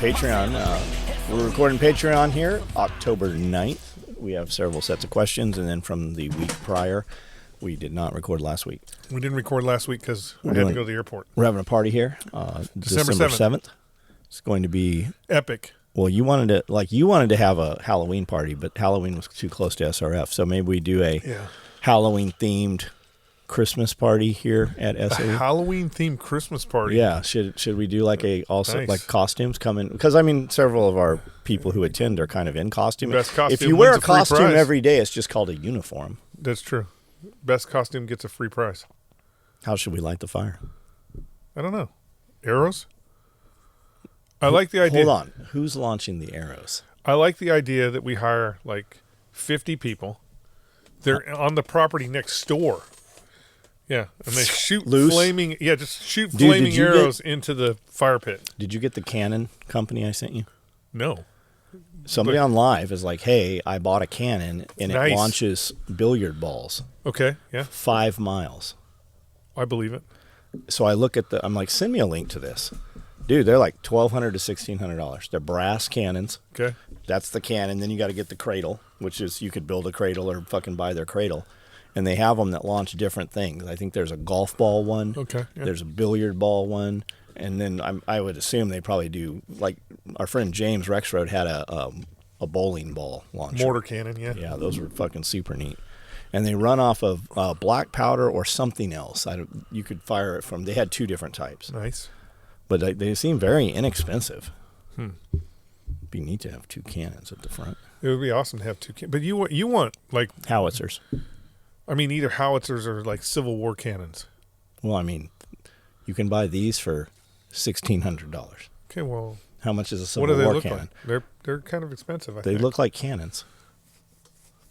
Patreon. We're recording Patreon here, October 9th. We have several sets of questions, and then from the week prior, we did not record last week. We didn't record last week because we had to go to the airport. We're having a party here, December 7th. It's going to be epic. Well, you wanted to have a Halloween party, but Halloween was too close to SRF, so maybe we do a Halloween-themed Christmas party here at SAE. A Halloween-themed Christmas party. Yeah, should we do like like costumes come in? Because I mean, several of our people who attend are kind of in costume. Best costume if you wear a costume prize. every day, it's just called a uniform. That's true. Best costume gets a free prize. How should we light the fire? I don't know. Arrows? I like the idea. Hold on. Who's launching the arrows? I like the idea that we hire like 50 people. They're on the property next door. Yeah, and they shoot flaming arrows into the fire pit. Did you get the cannon company I sent you? No. Somebody on live is like, hey, I bought a cannon, and it launches billiard balls. Okay, yeah. 5 miles. I believe it. So I look at I'm like, send me a link to this. Dude, they're like $1,200 to $1,600. They're brass cannons. Okay. That's the cannon. Then you got to get the cradle, which is you could build a cradle or fucking buy their cradle. And they have them that launch different things. I think there's a golf ball one. Okay. Yeah. There's a billiard ball one. And then I would assume they probably do, like our friend James Rexroad had a bowling ball launcher. Mortar cannon, yeah. Yeah, those were fucking super neat. And they run off of black powder or something else. You could fire it from, they had 2 different types. Nice. But they seem very inexpensive. It'd be neat to have 2 cannons at the front. It would be awesome to have 2 cannons. But you want like howitzers. I mean, either howitzers or like Civil War cannons. Well, I mean, you can buy these for $1,600. Okay, well, how much is a Civil War cannon? Like? They're kind of expensive. I they think. Look like cannons.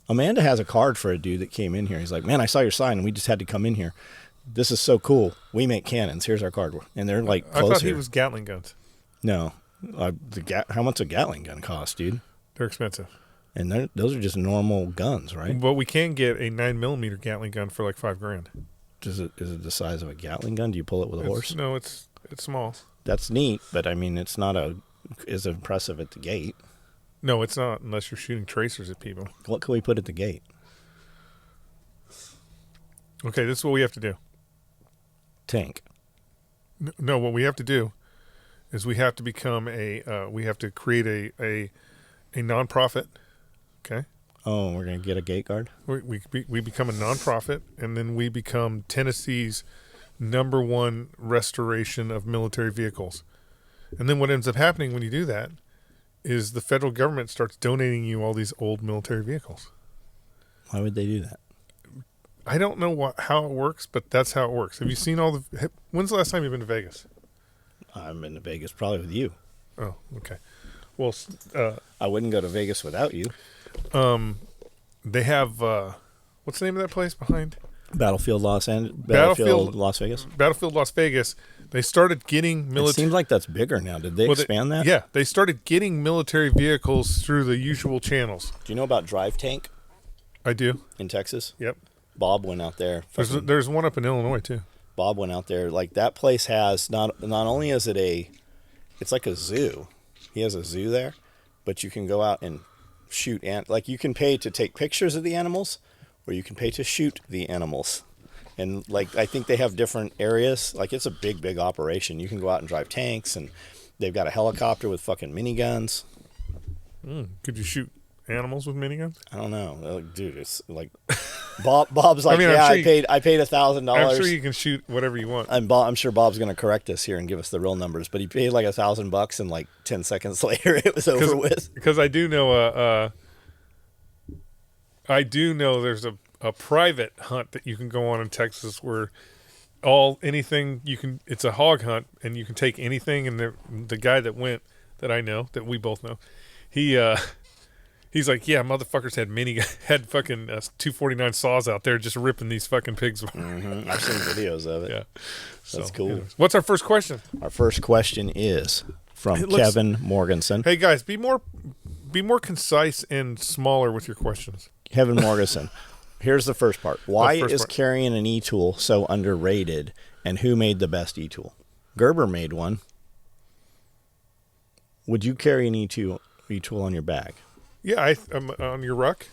Amanda has a card for a dude that came in here. He's like, man, I saw your sign, and we just had to come in here. This is so cool. We make cannons. Here's our card. And they're like close. I thought here. he was Gatling guns. No. How much a Gatling gun cost, dude? They're expensive. And those are just normal guns, right? But we can get a 9mm Gatling gun for like $5,000. Is it the size of a Gatling gun? Do you pull it with a horse? No, it's small. That's neat, but I mean, it's not as impressive at the gate. No, it's not unless you're shooting tracers at people. What can we put at the gate? Okay, this is what we have to do. Tank. No, what we have to do is we have to become we have to create a nonprofit. Okay. Oh, we're gonna get a gate guard. We become a nonprofit, and then we become Tennessee's #1 restoration of military vehicles. And then what ends up happening when you do that is the federal government starts donating you all these old military vehicles. Why would they do that? I don't know how it works, but that's how it works. Have you seen all the? When's the last time you've been to Vegas? I've been to Vegas probably with you. Oh, okay. Well, I wouldn't go to Vegas without you. They have what's the name of that place behind? Battlefield Las Vegas. Battlefield Las Vegas. They started getting military. It seems like that's bigger now. Did they expand that? Yeah, they started getting military vehicles through the usual channels. Do you know about Drive Tank? I do. In Texas? Yep. Bob went out there. There's one up in Illinois too. Bob went out there. Like that place has not only is it it's like a zoo. He has a zoo there, but you can go out and shoot like you can pay to take pictures of the animals, or you can pay to shoot the animals. And like I think they have different areas. Like it's a big operation. You can go out and drive tanks, and they've got a helicopter with fucking miniguns. Could you shoot animals with miniguns? I don't know, dude. It's like Bob's like, I paid $1,000. I'm sure you can shoot whatever you want. I'm sure Bob's going to correct us here and give us the real numbers, but he paid like $1,000, and like 10 seconds later it was over with. Because I do know there's a private hunt that you can go on in Texas where anything you can. It's a hog hunt, and you can take anything. And the guy that I know that we both know, he's like, yeah, motherfuckers had fucking 249 saws out there just ripping these fucking pigs. Mm-hmm. I've seen videos of it. Yeah, that's cool. Anyways. What's our first question? Our first question is from Kevin Morganson. Hey guys, be more concise and smaller with your questions. Kevin Morganson. Here's the first part. Why is carrying an e-tool so underrated, and who made the best e-tool? Gerber made one. Would you carry an e-tool on your bag? Yeah, I'm on your ruck.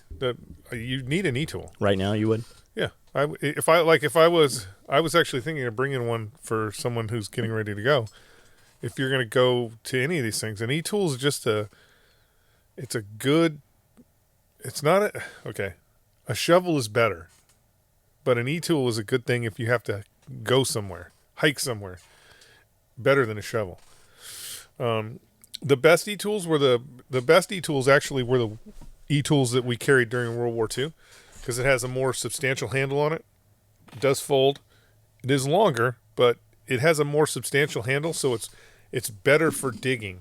You need an e-tool Right now, you would? Yeah, I was actually thinking of bringing one for someone who's getting ready to go. If you're going to go to any of these things, an e-tool is just a shovel is better, but an e-tool is a good thing if you have to go somewhere, hike somewhere. Better than a shovel. The best e-tools were the e-tools that we carried during World War II, because it has a more substantial handle on it. It does fold. It is longer, but it has a more substantial handle, so it's better for digging.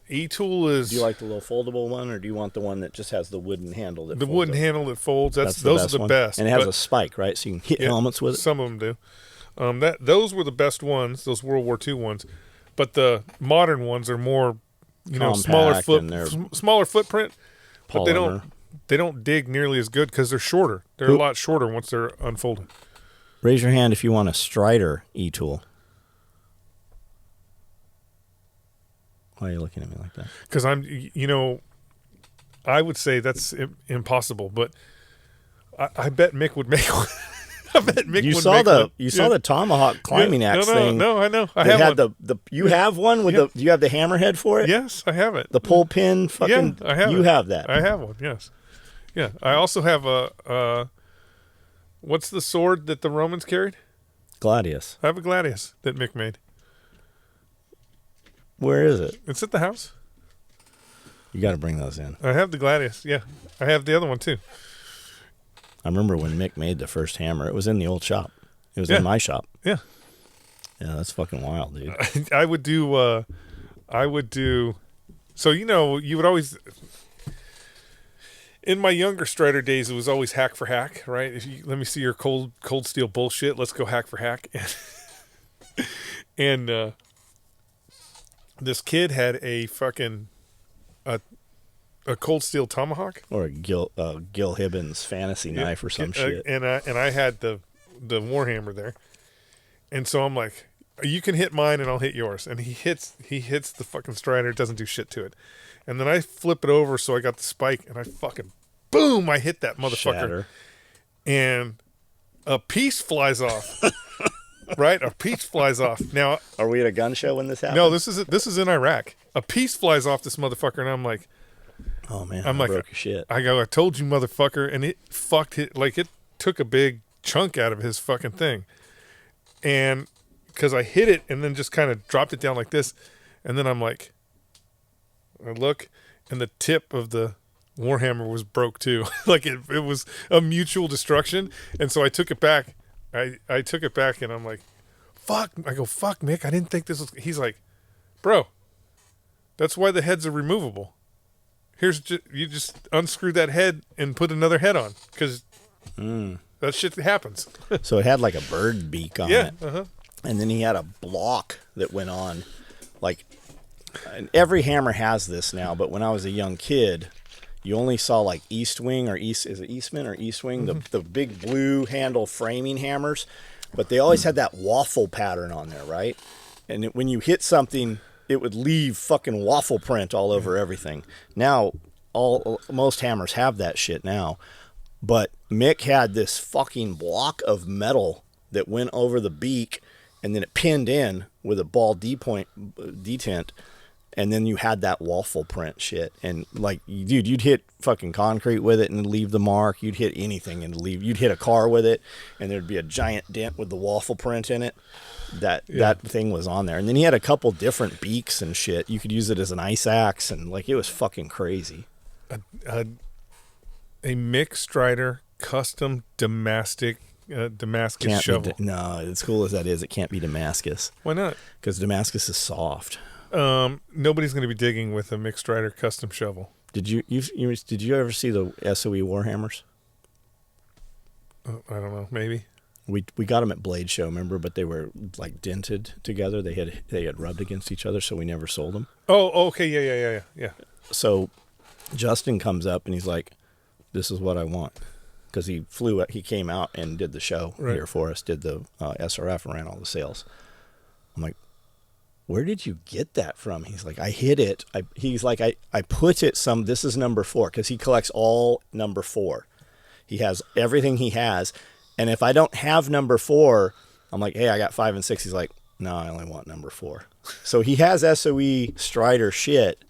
E-tool is... Do you like the little foldable one, or do you want the one that just has the wooden handle that the folds wooden up? handle that folds? Those are the one. best. And it has a spike, right? So you can hit helmets with it. Some of them do. Those were the best ones, those World War II ones. But the modern ones are more, smaller footprint. Polymer. But they don't dig nearly as good because they're shorter. They're a lot shorter once they're unfolded. Raise your hand if you want a Strider e-tool. Why are you looking at me like that? Because I would say that's impossible, but I bet Mick would make one. I bet Mick would make one. You saw the Tomahawk climbing axe thing. No, I know. I have have one. You have one with do you have the hammerhead for it? Yes, I have it. The pull pin fucking. Yeah, I have. You have that. I have one. Yes. Yeah. I also have a. What's the sword that the Romans carried? Gladius. I have a Gladius that Mick made. Where is it? It's at the house. You got to bring those in. I have the Gladius. Yeah, I have the other one too. I remember when Mick made the first hammer. It was in the old shop. It was in my shop. Yeah. Yeah, that's fucking wild, dude. I would do. So you would always. In my younger Strider days, it was always hack for hack, right? Let me see your cold steel bullshit. Let's go hack for hack. And this kid had a fucking a cold steel tomahawk, or a Gil Hibbins fantasy knife or some shit. And I had the Warhammer there, and so I'm like, you can hit mine and I'll hit yours. And he hits the fucking Strider. It doesn't do shit to it. And then I flip it over, so I got the spike, and I fucking boom! I hit that motherfucker, Shatter. And a piece flies off. Right, a piece flies off. Now, are we at a gun show when this happened? No, this is in Iraq. A piece flies off this motherfucker, and I'm like, oh man, I'm like, broke your shit. I told you, motherfucker, and it fucked it. Like, it took a big chunk out of his fucking thing, and because I hit it and then just kind of dropped it down like this, and then I'm like, I look, and the tip of the Warhammer was broke too. Like it was a mutual destruction, and so I took it back. I took it back, and I'm like, fuck. I go, fuck, Mick. I didn't think this was. He's like, bro, that's why the heads are removable. You just unscrew that head and put another head on, because that shit happens. So it had like a bird beak on it. Uh-huh. And then he had a block that went on. Like, and every hammer has this now, but when I was a young kid, you only saw like is it Eastman or Eastwing? Mm-hmm. The big blue handle framing hammers, but they always had that waffle pattern on there, right? And when you hit something, it would leave fucking waffle print all over everything. Now, most hammers have that shit now, but Mick had this fucking block of metal that went over the beak, and then it pinned in with a ball detent. And then you had that waffle print shit. And like, dude, you'd hit fucking concrete with it and leave the mark. You'd hit anything and leave. You'd hit a car with it, and there'd be a giant dent with the waffle print in it. That thing was on there. And then he had a couple different beaks and shit. You could use it as an ice axe, and like, it was fucking crazy. A Mick Strider custom Damascus shovel. No, as cool as that is, it can't be Damascus. Why not? Because Damascus is soft. Nobody's going to be digging with a Mick Strider custom shovel. Did you ever see the SOE Warhammers? I don't know. Maybe. We got them at Blade Show, remember? But they were like dented together. They had rubbed against each other, so we never sold them. Oh, okay, yeah. So Justin comes up and he's like, "This is what I want," because he came out and did the show here for us, did the SRF and ran all the sales. I'm like, where did you get that from? He's like, I hid it. He's like, I put it this is number 4, because he collects all number 4. He has everything he has. And if I don't have number 4, I'm like, hey, I got 5 and 6. He's like, no, I only want number 4. So he has SOE Strider shit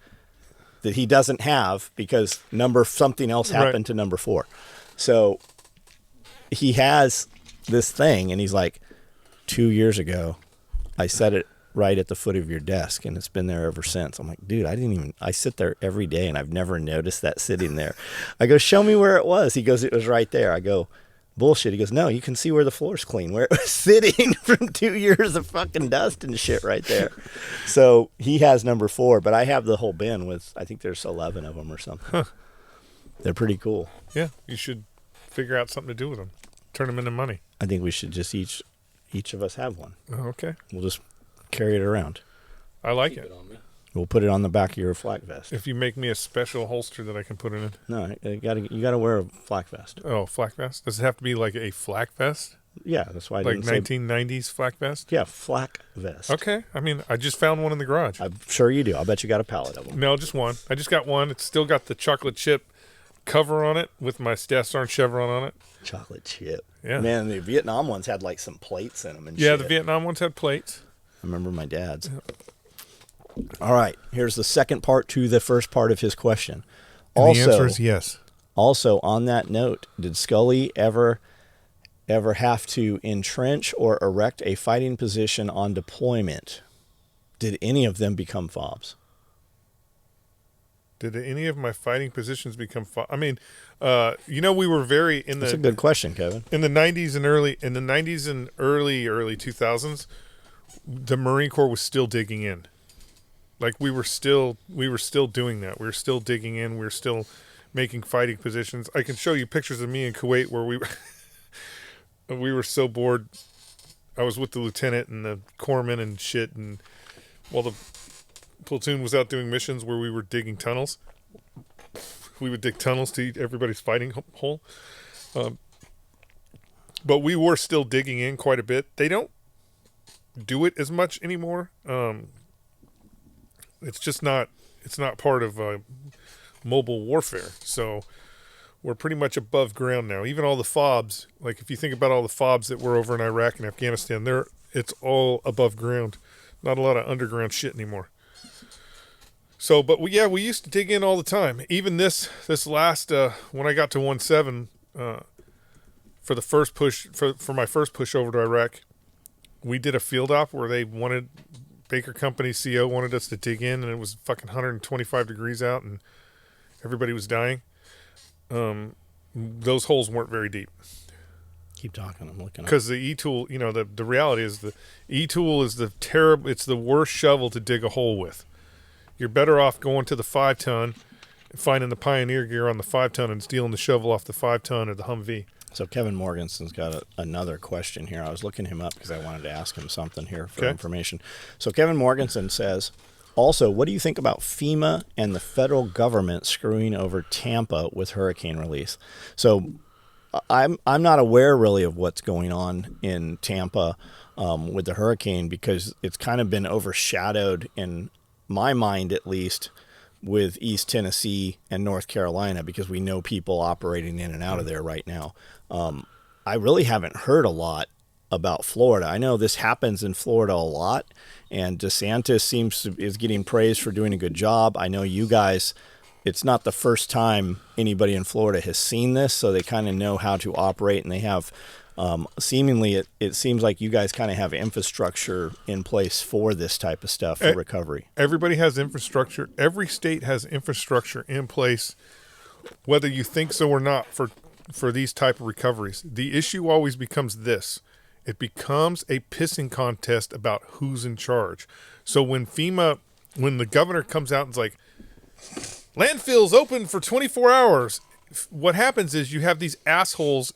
that he doesn't have because something else happened to number 4. So he has this thing, and he's like, 2 years ago, I set it right at the foot of your desk, and it's been there ever since. I'm like, dude, I sit there every day, and I've never noticed that sitting there. I go, show me where it was. He goes, it was right there. I go, bullshit. He goes, no, you can see where the floor's clean, where it was sitting from 2 years of fucking dust and shit right there. So he has number 4, but I have the whole bin with, I think there's 11 of them or something. Huh. They're pretty cool. Yeah, you should figure out something to do with them. Turn them into money. I think we should just each of us have one. Oh, okay. We'll just carry it around. I like it. We'll put it on the back of your flak vest. If you make me a special holster that I can put it in. No, you gotta wear a flak vest. Oh, flak vest? Does it have to be like a flak vest? Yeah, that's why I like didn't 1990s flak vest? Yeah, flak vest. Okay. I mean, I just found one in the garage. I'm sure you do. I'll bet you got a pallet of them. No, just one. I just got one. It's still got the chocolate chip cover on it with my Staff Sergeant chevron on it. Chocolate chip. Yeah. Man, the Vietnam ones had like some plates in them and yeah, shit. the Vietnam ones had plates. I remember my dad's. All right, here's the second part to the first part of his question. And the answer is yes. Also, on that note, did Scully ever have to entrench or erect a fighting position on deployment? Did any of them become FOBs? Did any of my fighting positions become I mean, we were very in the. That's a good question, Kevin. In the 90s and early 2000s, the Marine Corps was still digging in. Like we were still doing that. We were still digging in. We were still making fighting positions. I can show you pictures of me in Kuwait where we were so bored. I was with the lieutenant and the corpsman and shit, and while the platoon was out doing missions where we were digging tunnels. We would dig tunnels to everybody's fighting hole. But we were still digging in quite a bit. They don't do it as much anymore. It's not part of mobile warfare. So we're pretty much above ground now. Even all the FOBs, like if you think about all the FOBs that were over in Iraq and Afghanistan, it's all above ground. Not a lot of underground shit anymore. So, but we used to dig in all the time. Even this last, when I got to 1-7, for the first push, for my first push over to Iraq, we did a field op where Baker Company CO wanted us to dig in, and it was fucking 125 degrees out, and everybody was dying. Those holes weren't very deep. Keep talking. I'm looking. Because the E-tool, the reality is the E-tool is it's the worst shovel to dig a hole with. You're better off going to the 5-ton, finding the Pioneer gear on the 5-ton and stealing the shovel off the 5-ton or the Humvee. So Kevin Morganson's got another question here. I was looking him up because I wanted to ask him something here for information. So Kevin Morganson says, also, what do you think about FEMA and the federal government screwing over Tampa with hurricane release? So I'm not aware really of what's going on in Tampa with the hurricane because it's kind of been overshadowed in my mind, at least, with East Tennessee and North Carolina because we know people operating in and out of there right now. I really haven't heard a lot about Florida. I know this happens in Florida a lot, and DeSantis is getting praised for doing a good job. I know you guys, it's not the first time anybody in Florida has seen this, so they kind of know how to operate, and they have seemingly it seems like you guys kind of have infrastructure in place for this type of stuff for recovery. Everybody has infrastructure. Every state has infrastructure in place, whether you think so or not, for these type of recoveries. The issue always becomes this. It becomes a pissing contest about who's in charge. So when the governor comes out and is like, landfill's open for 24 hours, what happens is you have these assholes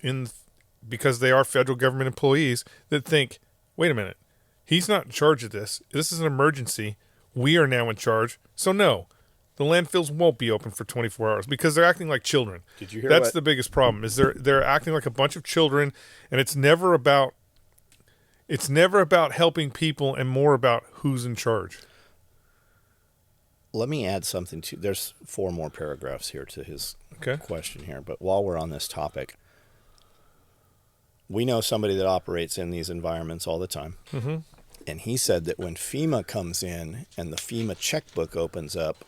because they are federal government employees that think, wait a minute, he's not in charge of this. This is an emergency. We are now in charge. So no, the landfills won't be open for 24 hours because they're acting like children. Did you hear That's the biggest problem is they're acting like a bunch of children, and it's never about, It's never about helping people and more about who's in charge. Let me add something to. There's 4 more paragraphs here to his Okay. question here, but while we're on this topic, we know somebody that operates in these environments all the time. Mm-hmm. And he said that when FEMA comes in and the FEMA checkbook opens up,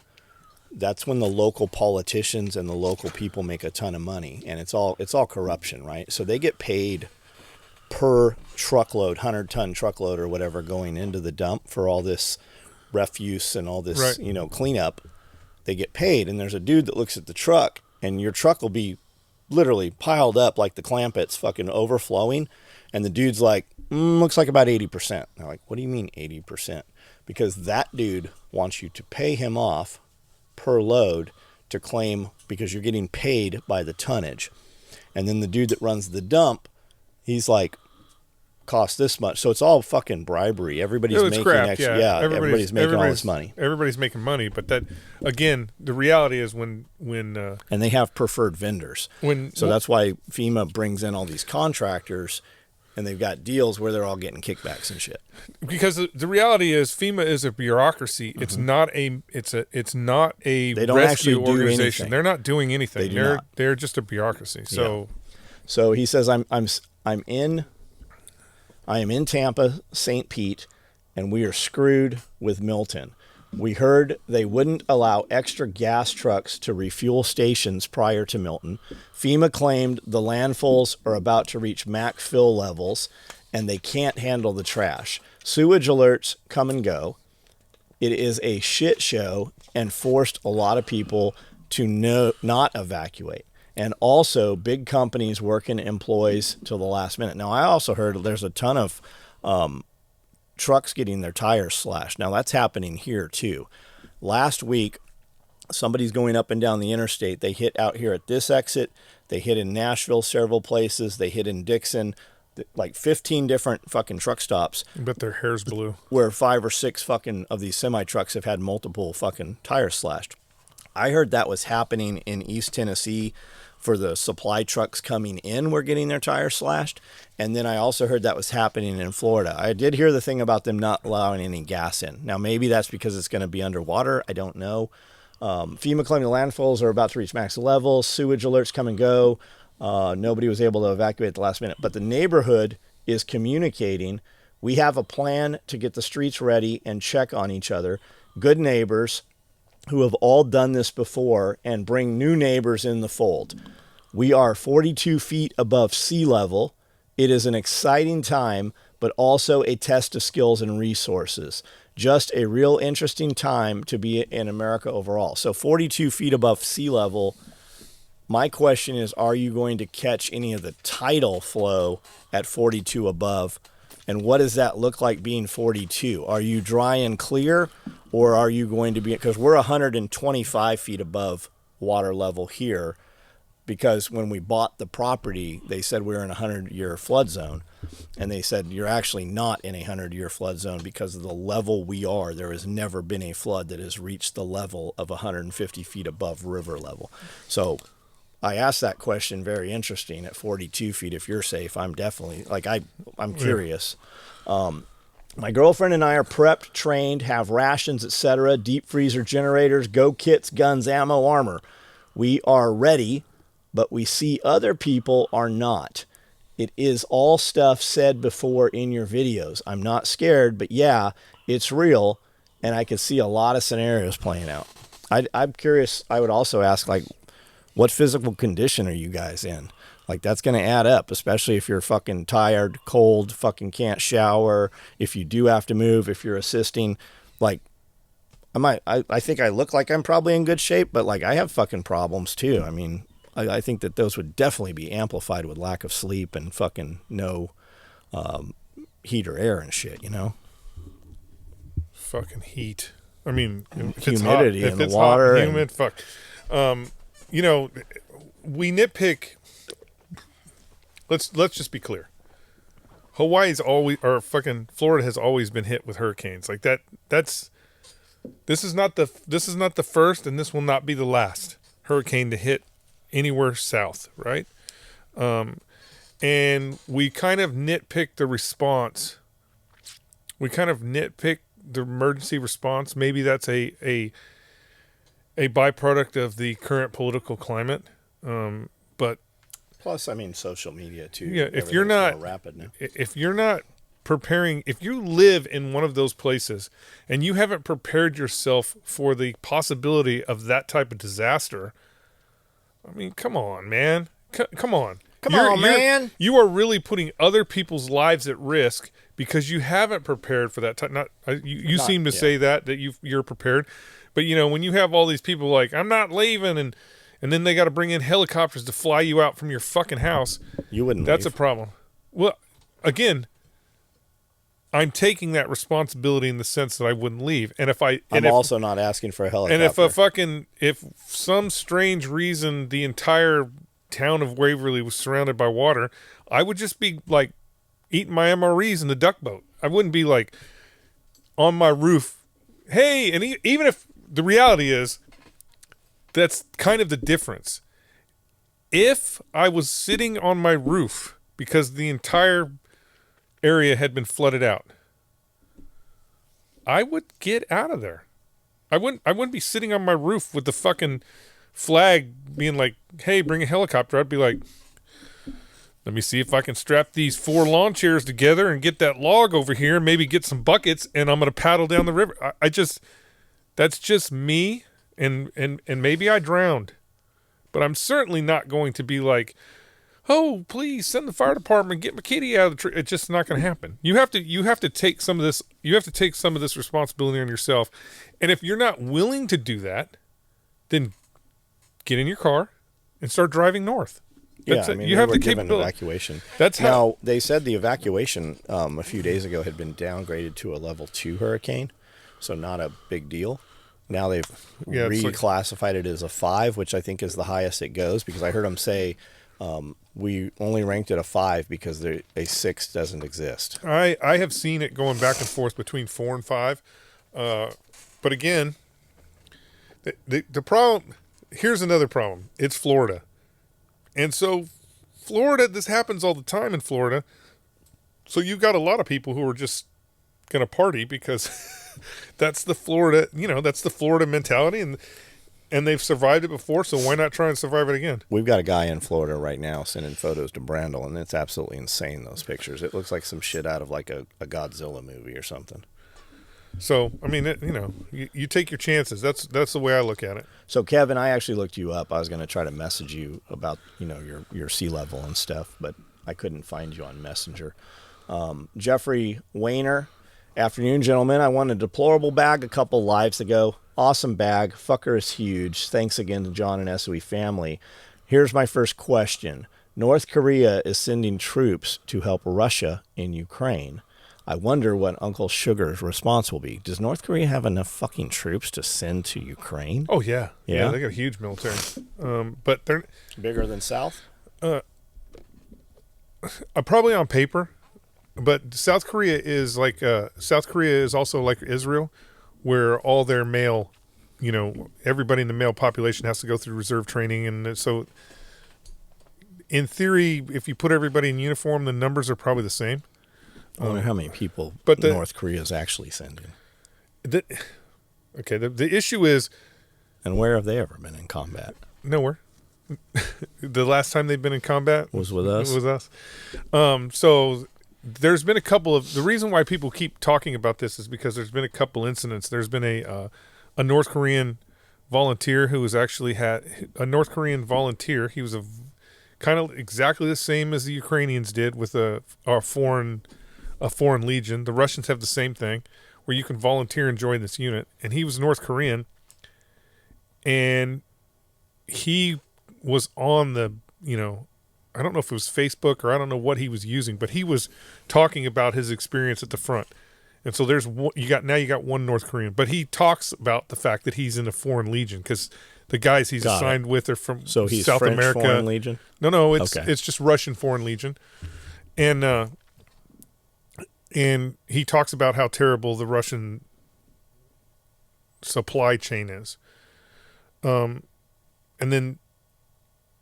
that's when the local politicians and the local people make a ton of money, and it's all corruption, right? So they get paid per truckload, 100-ton truckload or whatever, going into the dump for all this refuse and all this, Right. cleanup. They get paid, and there's a dude that looks at the truck, and your truck will be literally piled up like the Clampetts, fucking overflowing, and the dude's like, looks like about 80%. They're like, what do you mean 80%? Because that dude wants you to pay him off per load to claim, because you're getting paid by the tonnage. And then the dude that runs the dump, he's like, cost this much. So it's all fucking bribery. Everybody's making crap, everybody's making all this money. Everybody's making money, but that, again, the reality is when and they have preferred vendors. So that's why FEMA brings in all these contractors, and they've got deals where they're all getting kickbacks and shit. Because the reality is FEMA is a bureaucracy. Mm-hmm. It's not a they don't rescue actually do organization. anything. They're not doing anything. Not. They're just a bureaucracy. So So he says, I am in Tampa, St. Pete, and we are screwed with Milton. We heard they wouldn't allow extra gas trucks to refuel stations prior to Milton. FEMA claimed the landfills are about to reach max fill levels, and they can't handle the trash. Sewage alerts come and go. It is a shit show and forced a lot of people to not evacuate. And also big companies working employees till the last minute. Now, I also heard there's a ton of trucks getting their tires slashed. Now, that's happening here too. Last week, somebody's going up and down the interstate. They hit out here at this exit. They hit in Nashville several places. They hit in Dixon, like 15 different fucking truck stops. but their hair's blue. Where 5 or 6 fucking of these semi trucks have had multiple fucking tires slashed. I heard that was happening in East Tennessee for the supply trucks coming in were getting their tires slashed. And then I also heard that was happening in Florida. I did hear the thing about them not allowing any gas in. Now, maybe that's because it's going to be underwater. I don't know. FEMA claiming the landfills are about to reach max levels. Sewage alerts come and go. Nobody was able to evacuate at the last minute. But the neighborhood is communicating. We have a plan to get the streets ready and check on each other. Good neighbors who have all done this before and bring new neighbors in the fold. We are 42 feet above sea level. It is an exciting time, but also a test of skills and resources. Just a real interesting time to be in America overall. So 42 feet above sea level. My question is, are you going to catch any of the tidal flow at 42 above? And what does that look like being 42? Are you dry and clear? Or are you going to be, because we're 125 feet above water level here, because when we bought the property, they said we were in a 100-year flood zone. And they said, you're actually not in a 100-year flood zone because of the level we are. There has never been a flood that has reached the level of 150 feet above river level. So I asked that question, very interesting, at 42 feet, if you're safe. I'm definitely, I'm curious. My girlfriend and I are prepped, trained, have rations, etc., deep freezer generators, go kits, guns, ammo, armor. We are ready, but we see other people are not. It is all stuff said before in your videos. I'm not scared, but yeah, it's real, and I could see a lot of scenarios playing out. I'm curious. I would also ask, what physical condition are you guys in? That's going to add up, especially if you're fucking tired, cold, fucking can't shower, if you do have to move, if you're assisting. I think I look like I'm probably in good shape, but I have fucking problems too. I mean, I think that those would definitely be amplified with lack of sleep and fucking no heat or air and shit, Fucking heat. I mean, if humidity it's hot, in the it's water. Hot, humid, fuck. We nitpick. Let's just be clear. Hawaii's always, or fucking Florida has always been hit with hurricanes like that. This is not the first, and this will not be the last hurricane to hit anywhere south, right? And we kind of nitpick the response we kind of nitpick the emergency response. Maybe that's a byproduct of the current political climate. But plus, I mean, social media too. Yeah, if you're Everything's not more rapid now. if you're not preparing, if you live in one of those places and you haven't prepared yourself for the possibility of that type of disaster, I mean, come on, man. Come on. Come on, man. You are really putting other people's lives at risk because you haven't prepared for that time. You seem to say that you're prepared. But, you know, when you have all these people like, I'm not leaving, and then they got to bring in helicopters to fly you out from your fucking house. You wouldn't That's leave. a problem. Well, again, I'm taking that responsibility in the sense that I wouldn't leave. And I'm also not asking for a helicopter. And if some strange reason the entire town of Waverly was surrounded by water, I would just be like eating my MREs in the duck boat. I wouldn't be like on my roof. Hey, and even if the reality is, that's kind of the difference. If I was sitting on my roof because the entire area had been flooded out, I would get out of there. I wouldn't be sitting on my roof with the fucking flag being like, hey, bring a helicopter. I'd be like, let me see if I can strap these 4 lawn chairs together and get that log over here and maybe get some buckets, and I'm going to paddle down the river. That's just me, and maybe I drowned. But I'm certainly not going to be like, oh, please send the fire department, get my kitty out of the tree. It's just not going to happen. You have to take some of this. You have to take some of this responsibility on yourself. And if you're not willing to do that, then get in your car and start driving north. Yeah, I mean, you have were the given capability. evacuation. That's how. Now, they said the evacuation a few days ago had been downgraded to a level 2 hurricane, so not a big deal. Now they've reclassified it as a 5, which I think is the highest it goes, because I heard them say we only ranked it a 5 because a 6 doesn't exist. I have seen it going back and forth between 4 and 5. But again, the problem, here's another problem. It's Florida. And so Florida, this happens all the time in Florida. So you've got a lot of people who are just going to party because that's the Florida, that's the Florida mentality, and they've survived it before, so why not try and survive it again? We've got a guy in Florida right now sending photos to Brandel, and it's absolutely insane, those pictures. It looks like some shit out of like a Godzilla movie or something. So, I mean, you take your chances. That's the way I look at it. So, Kevin, I actually looked you up. I was going to try to message you about, your sea level and stuff, but I couldn't find you on Messenger. Jeffrey Wayner, afternoon, gentlemen. I won a deplorable bag a couple lives ago. Awesome bag. Fucker is huge. Thanks again to John and SOE family. Here's my first question. North Korea is sending troops to help Russia in Ukraine. I wonder what Uncle Sugar's response will be. Does North Korea have enough fucking troops to send to Ukraine? Oh, yeah. Yeah? They got a huge military. But they're Bigger than South? probably on paper. But South Korea is also like Israel, where all their male, everybody in the male population has to go through reserve training. And so in theory, if you put everybody in uniform, the numbers are probably the same. I wonder how many people North Korea is actually sending. The issue is... And where have they ever been in combat? Nowhere. The last time they've been in combat was with us. So there's been a couple of... The reason why people keep talking about this is because there's been a couple incidents. There's been a North Korean volunteer who was actually a North Korean volunteer. He was kind of exactly the same as the Ukrainians did with a foreign legion. The Russians have the same thing where you can volunteer and join this unit. And he was North Korean, and he was on the, I don't know if it was Facebook or I don't know what he was using, but he was talking about his experience at the front. And so you got one North Korean, but he talks about the fact that he's in a foreign legion because the guys he's assigned with are from he's South French America. Foreign Legion? No, it's just Russian Foreign Legion. And he talks about how terrible the Russian supply chain is. And then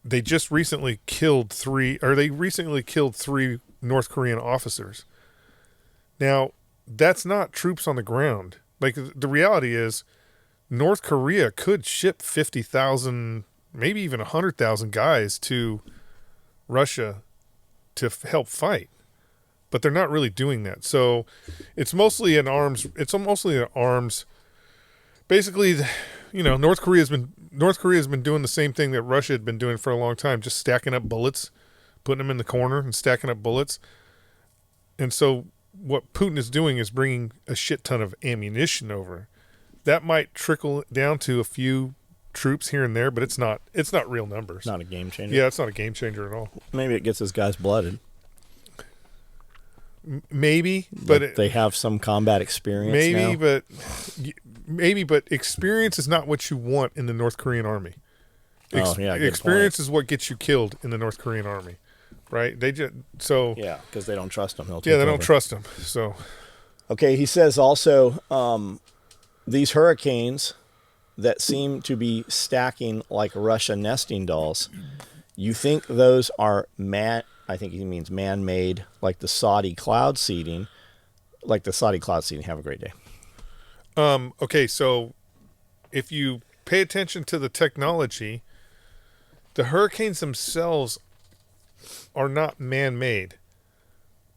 they recently killed 3 North Korean officers. Now, that's not troops on the ground. Like, the reality is North Korea could ship 50,000, maybe even 100,000 guys to Russia to help fight. But they're not really doing that. So it's mostly an arms. Basically, North Korea's been doing the same thing that Russia had been doing for a long time, just stacking up bullets, putting them in the corner and stacking up bullets. And so what Putin is doing is bringing a shit ton of ammunition over. That might trickle down to a few troops here and there, but it's not real numbers. Not a game changer. Yeah, it's not a game changer at all. Maybe it gets his guys blooded. Maybe, but they have some combat experience now. but experience is not what you want in the North Korean army. Experience is what gets you killed in the North Korean army, right? Because they don't trust them. They don't trust them. So, okay, he says also these hurricanes that seem to be stacking like Russia nesting dolls. You think those are I think he means man-made, like the Saudi cloud seeding. Have a great day. Okay, so if you pay attention to the technology, the hurricanes themselves are not man-made,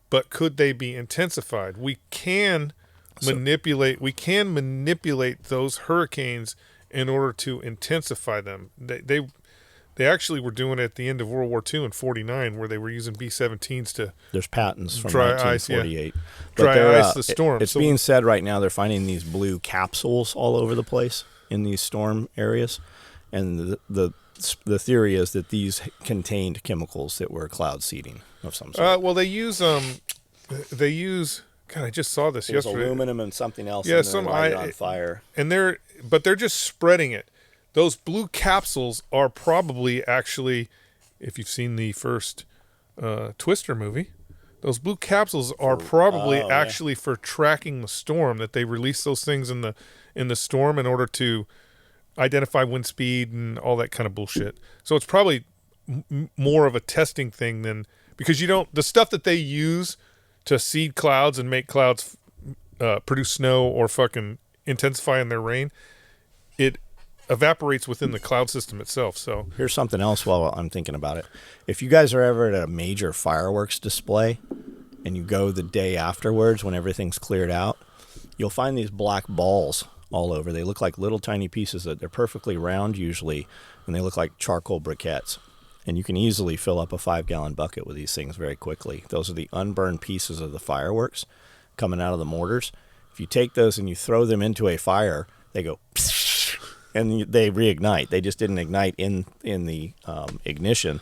but could they be intensified? We can manipulate those hurricanes in order to intensify them. They actually were doing it at the end of World War II in 1949, where they were using B-17s to... There's patents from dry 1948. Ice the storm. It's being said right now they're finding these blue capsules all over the place in these storm areas. And the theory is that these contained chemicals that were cloud seeding of some sort. Well, they use... God, I just saw this yesterday. Aluminum and something else. Yeah, light it on fire. And they're just spreading it. Those blue capsules are probably actually, if you've seen the first Twister movie, those blue capsules are probably actually for tracking the storm. That they release those things in the storm in order to identify wind speed and all that kind of bullshit. So it's probably more of a testing thing than, because the stuff that they use to seed clouds and make clouds produce snow or fucking intensify in their rain, it evaporates within the cloud system itself. So here's something else while I'm thinking about it. If you guys are ever at a major fireworks display and you go the day afterwards when everything's cleared out, you'll find these black balls all over. They look like little tiny pieces that they're perfectly round usually, and they look like charcoal briquettes. And you can easily fill up a 5-gallon bucket with these things very quickly. Those are the unburned pieces of the fireworks coming out of the mortars. If you take those and you throw them into a fire, they go and they reignite. They just didn't ignite in the ignition.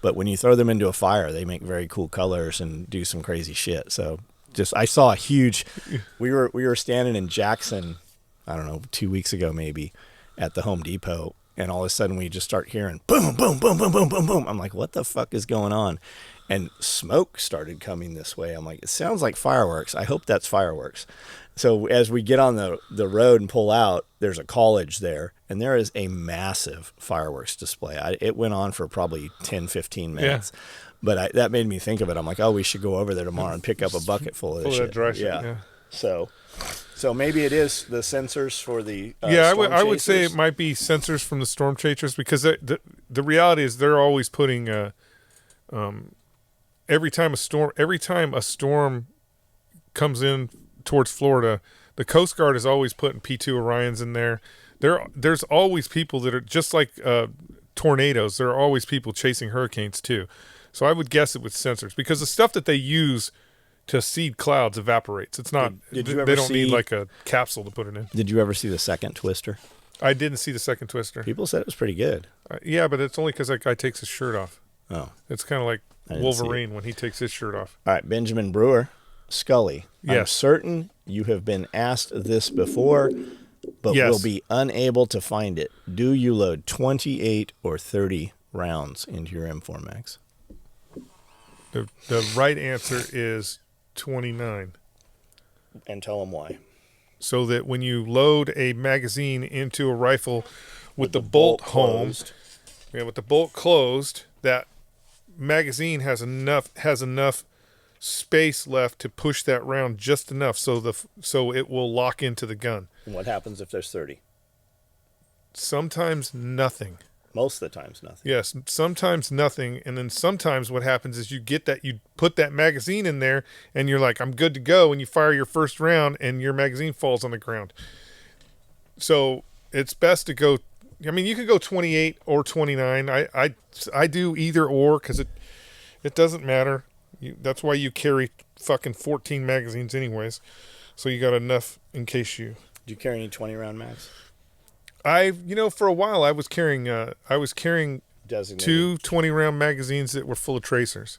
But when you throw them into a fire, they make very cool colors and do some crazy shit. So I saw a huge, we were standing in Jackson, I don't know, 2 weeks ago maybe, at the Home Depot. And all of a sudden we just start hearing boom, boom, boom, boom, boom, boom, boom. I'm like, what the fuck is going on? And smoke started coming this way. I'm like, it sounds like fireworks. I hope that's fireworks. So as we get on the road and pull out, there's a college there, and there is a massive fireworks display. It went on for probably 10, 15 minutes. Yeah. But that made me think of it. I'm like, oh, we should go over there tomorrow and pick up a bucket full of this shit. Dry shit. Yeah. So maybe it is the sensors for the I would say it might be sensors from the storm chasers, because the reality is they're always putting every time a storm comes in towards Florida, the Coast Guard is always putting P2 Orions in there. There's always people that are just like tornadoes. There are always people chasing hurricanes too. So I would guess it with sensors, because the stuff that they use to seed clouds evaporates. It's not. They don't need like a capsule to put it in. Did you ever see the second Twister? I didn't see the second Twister. People said it was pretty good. Yeah, but it's only because that guy takes his shirt off. Oh, it's kind of like Wolverine when he takes his shirt off. All right, Benjamin Brewer, Scully. Yes. I'm certain you have been asked this before, but will be unable to find it. Do you load 28 or 30 rounds into your M4 Max? The right answer is 29. And tell them why. So that when you load a magazine into a rifle with the bolt closed, with the bolt closed, that magazine has enough space left to push that round just enough so it will lock into the gun. And what happens if there's 30? Sometimes nothing. Most of the times, nothing. Yes, sometimes nothing, and then sometimes what happens is you put that magazine in there, and you're like, I'm good to go, and you fire your first round, and your magazine falls on the ground. So it's best to go. I mean, you can go 28 or 29. I do either or because it doesn't matter. That's why you carry fucking 14 magazines anyways, so you got enough in case you. Do you carry any 20-round mags? For a while I was carrying Designated. two 20-round magazines that were full of tracers,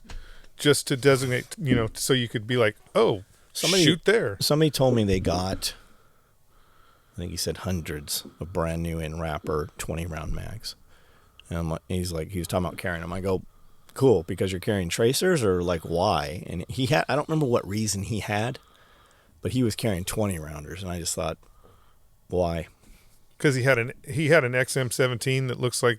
just to designate, so you could be like, oh, shoot there. Somebody told me they got, I think he said hundreds of brand new in wrapper 20-round mags, and he was talking about carrying them. I go, cool, because you're carrying tracers, or like why? And he had, I don't remember what reason he had, but he was carrying 20-rounders, and I just thought, why? Because he had an XM17 that looks like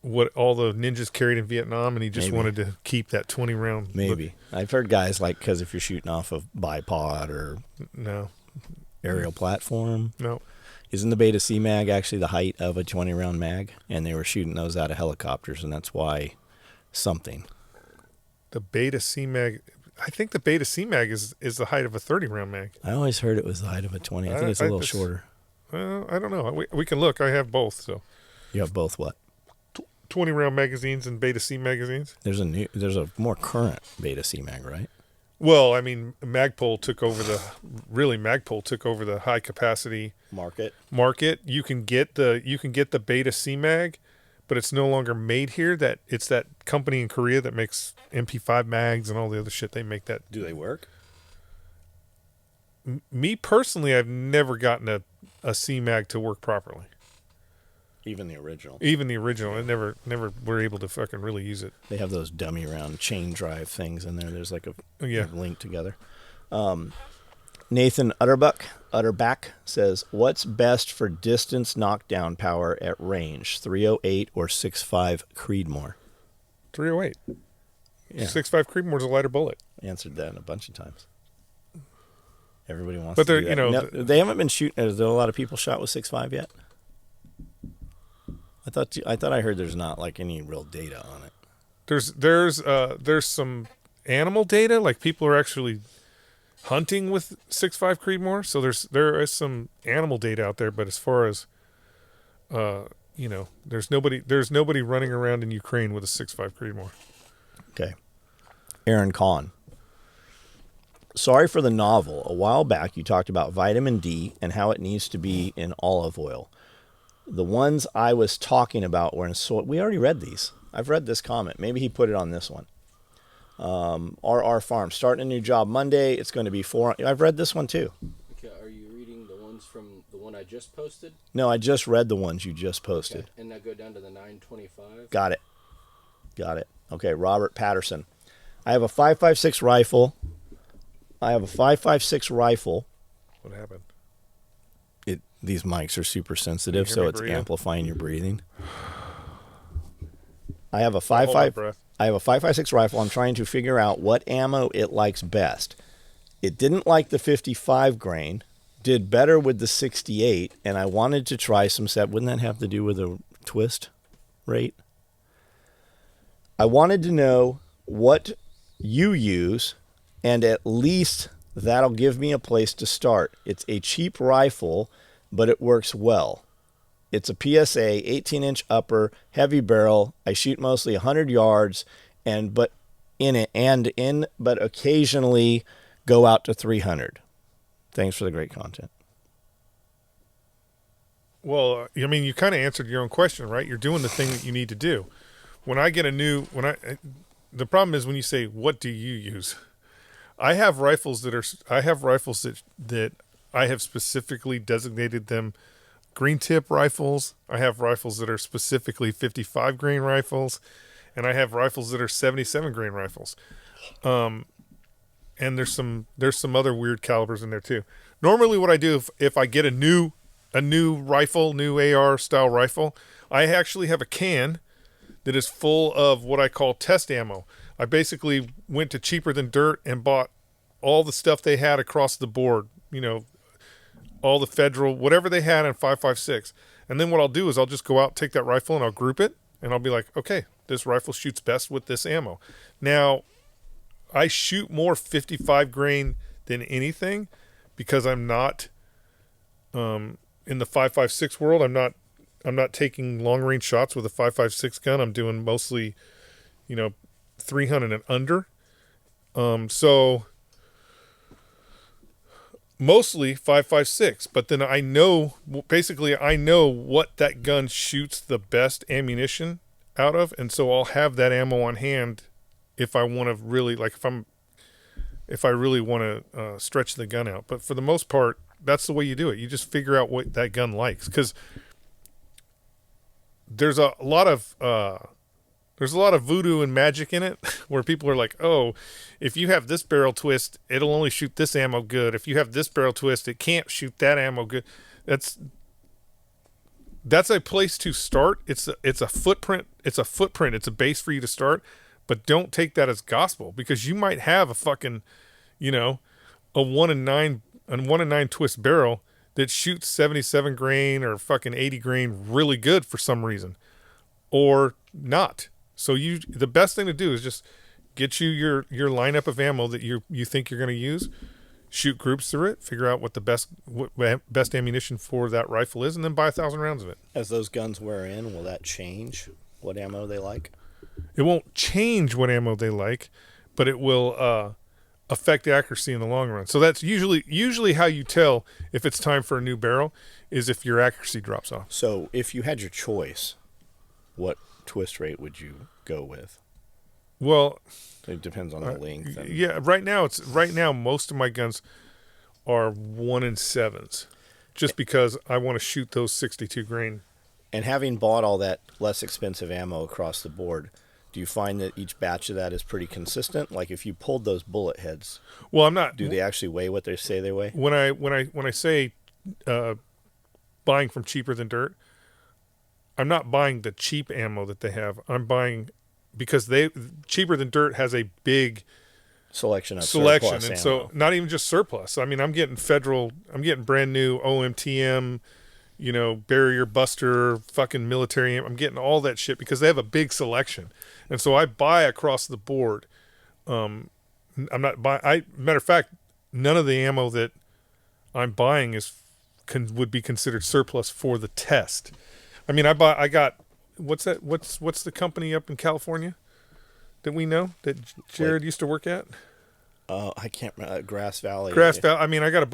what all the ninjas carried in Vietnam, and he just wanted to keep that 20-round. Maybe. I've heard guys because if you're shooting off of bipod or no aerial platform. No. Isn't the Beta C mag actually the height of a 20-round mag? And they were shooting those out of helicopters, and that's why something. The Beta C mag. I think the Beta C mag is the height of a 30-round mag. I always heard it was the height of a 20. I think it's a little shorter. I don't know. We can look. I have both. So you have both what? 20-round magazines and Beta C magazines. There's a more current Beta C mag, right? Well, I mean, Magpul took over the high capacity market. You can get the Beta C mag, but it's no longer made here. It's that company in Korea that makes MP5 mags and all the other shit. They make that. Do they work? Me personally, I've never gotten a C mag to work properly. Even the original. I never were able to fucking really use it. They have those dummy round chain drive things in there. There's like a link together. Nathan Utterback says, what's best for distance knockdown power at range, 308 or 6.5 Creedmoor? 308. Yeah. 6.5 Creedmoor's a lighter bullet. Answered that a bunch of times. Everybody wants but to do that. No, they haven't been shooting. Is there a lot of people shot with 6.5 yet? I thought I heard there's not like any real data on it. There's some animal data, like people are actually hunting with 6.5 Creedmoor. So there is some animal data out there, but as far as there's nobody running around in Ukraine with a 6.5 Creedmoor. Okay. Aaron Kahn. Sorry for the novel. A while back, you talked about vitamin D and how it needs to be in olive oil. The ones I was talking about were in soy. We already read these. I've read this comment. Maybe he put it on this one. RR Farm. Starting a new job Monday. It's going to be 4. I've read this one too. Okay, are you reading the ones from the one I just posted? No, I just read the ones you just posted. Okay. And now go down to the 925. Got it. Okay, Robert Patterson. I have a 5.56 rifle. What happened? These mics are super sensitive, so it's amplifying your breathing. I have a 5.56 rifle. I'm trying to figure out what ammo it likes best. It didn't like the 55 grain, did better with the 68, and I wanted to try some set. Wouldn't that have to do with a twist rate? I wanted to know what you use, and at least that'll give me a place to start. It's a cheap rifle, but it works well. It's a PSA 18-inch upper, heavy barrel. I shoot mostly 100 yards, but occasionally go out to 300. Thanks for the great content. Well, I mean, you kind of answered your own question, right? You're doing the thing that you need to do. The problem is when you say, what do you use? I have rifles that I have specifically designated them green tip rifles. I have rifles that are specifically 55 grain rifles, and I have rifles that are 77 grain rifles. And there's some other weird calibers in there too. Normally what I do if I get a new rifle, new AR style rifle, I actually have a can that is full of what I call test ammo. I basically went to Cheaper Than Dirt and bought all the stuff they had across the board, all the federal, whatever they had in 5.56. And then what I'll do is I'll just go out, take that rifle, and I'll group it, and I'll be like, okay, this rifle shoots best with this ammo. Now, I shoot more 55 grain than anything because I'm not in the 5.56 world. I'm not taking long range shots with a 5.56 gun. I'm doing mostly, 300 and under. So mostly 5.56, but then I know what that gun shoots the best ammunition out of, and so I'll have that ammo on hand if I want to really, like, if I really want to stretch the gun out. But for the most part, that's the way you do it. You just figure out what that gun likes, because there's a lot of voodoo and magic in it, where people are like, oh, if you have this barrel twist, it'll only shoot this ammo good. If you have this barrel twist, it can't shoot that ammo good. That's a place to start. It's a footprint. It's a base for you to start, but don't take that as gospel, because you might have a fucking, a 1 in 9 twist barrel that shoots 77 grain or fucking 80 grain really good for some reason, or not. So the best thing to do is just get you your lineup of ammo that you think you're going to use, shoot groups through it, figure out what the best ammunition for that rifle is, and then buy 1,000 rounds of it. As those guns wear in, will that change what ammo they like? It won't change what ammo they like, but it will affect accuracy in the long run. So that's usually how you tell if it's time for a new barrel, is if your accuracy drops off. So if you had your choice, what twist rate would you go with? Well, it depends on the length. Yeah, right now most of my guns are 1 in 7s, just because I want to shoot those 62 grain. And having bought all that less expensive ammo across the board, do you find that each batch of that is pretty consistent? Like, if you pulled those bullet heads, well, I'm not. Do they actually weigh what they say they weigh? When I say buying from Cheaper Than Dirt, I'm not buying the cheap ammo that they have. I'm buying because Cheaper Than Dirt has a big selection, and ammo. So not even just surplus. I mean, I'm getting brand new OMTM, barrier buster, fucking military. I'm getting all that shit because they have a big selection, and so I buy across the board. I'm not buying. Matter of fact, none of the ammo that I'm buying would be considered surplus for the test. I mean, I got, what's that? What's the company up in California that we know that Jared used to work at? I can't remember. Grass Valley. I mean, I got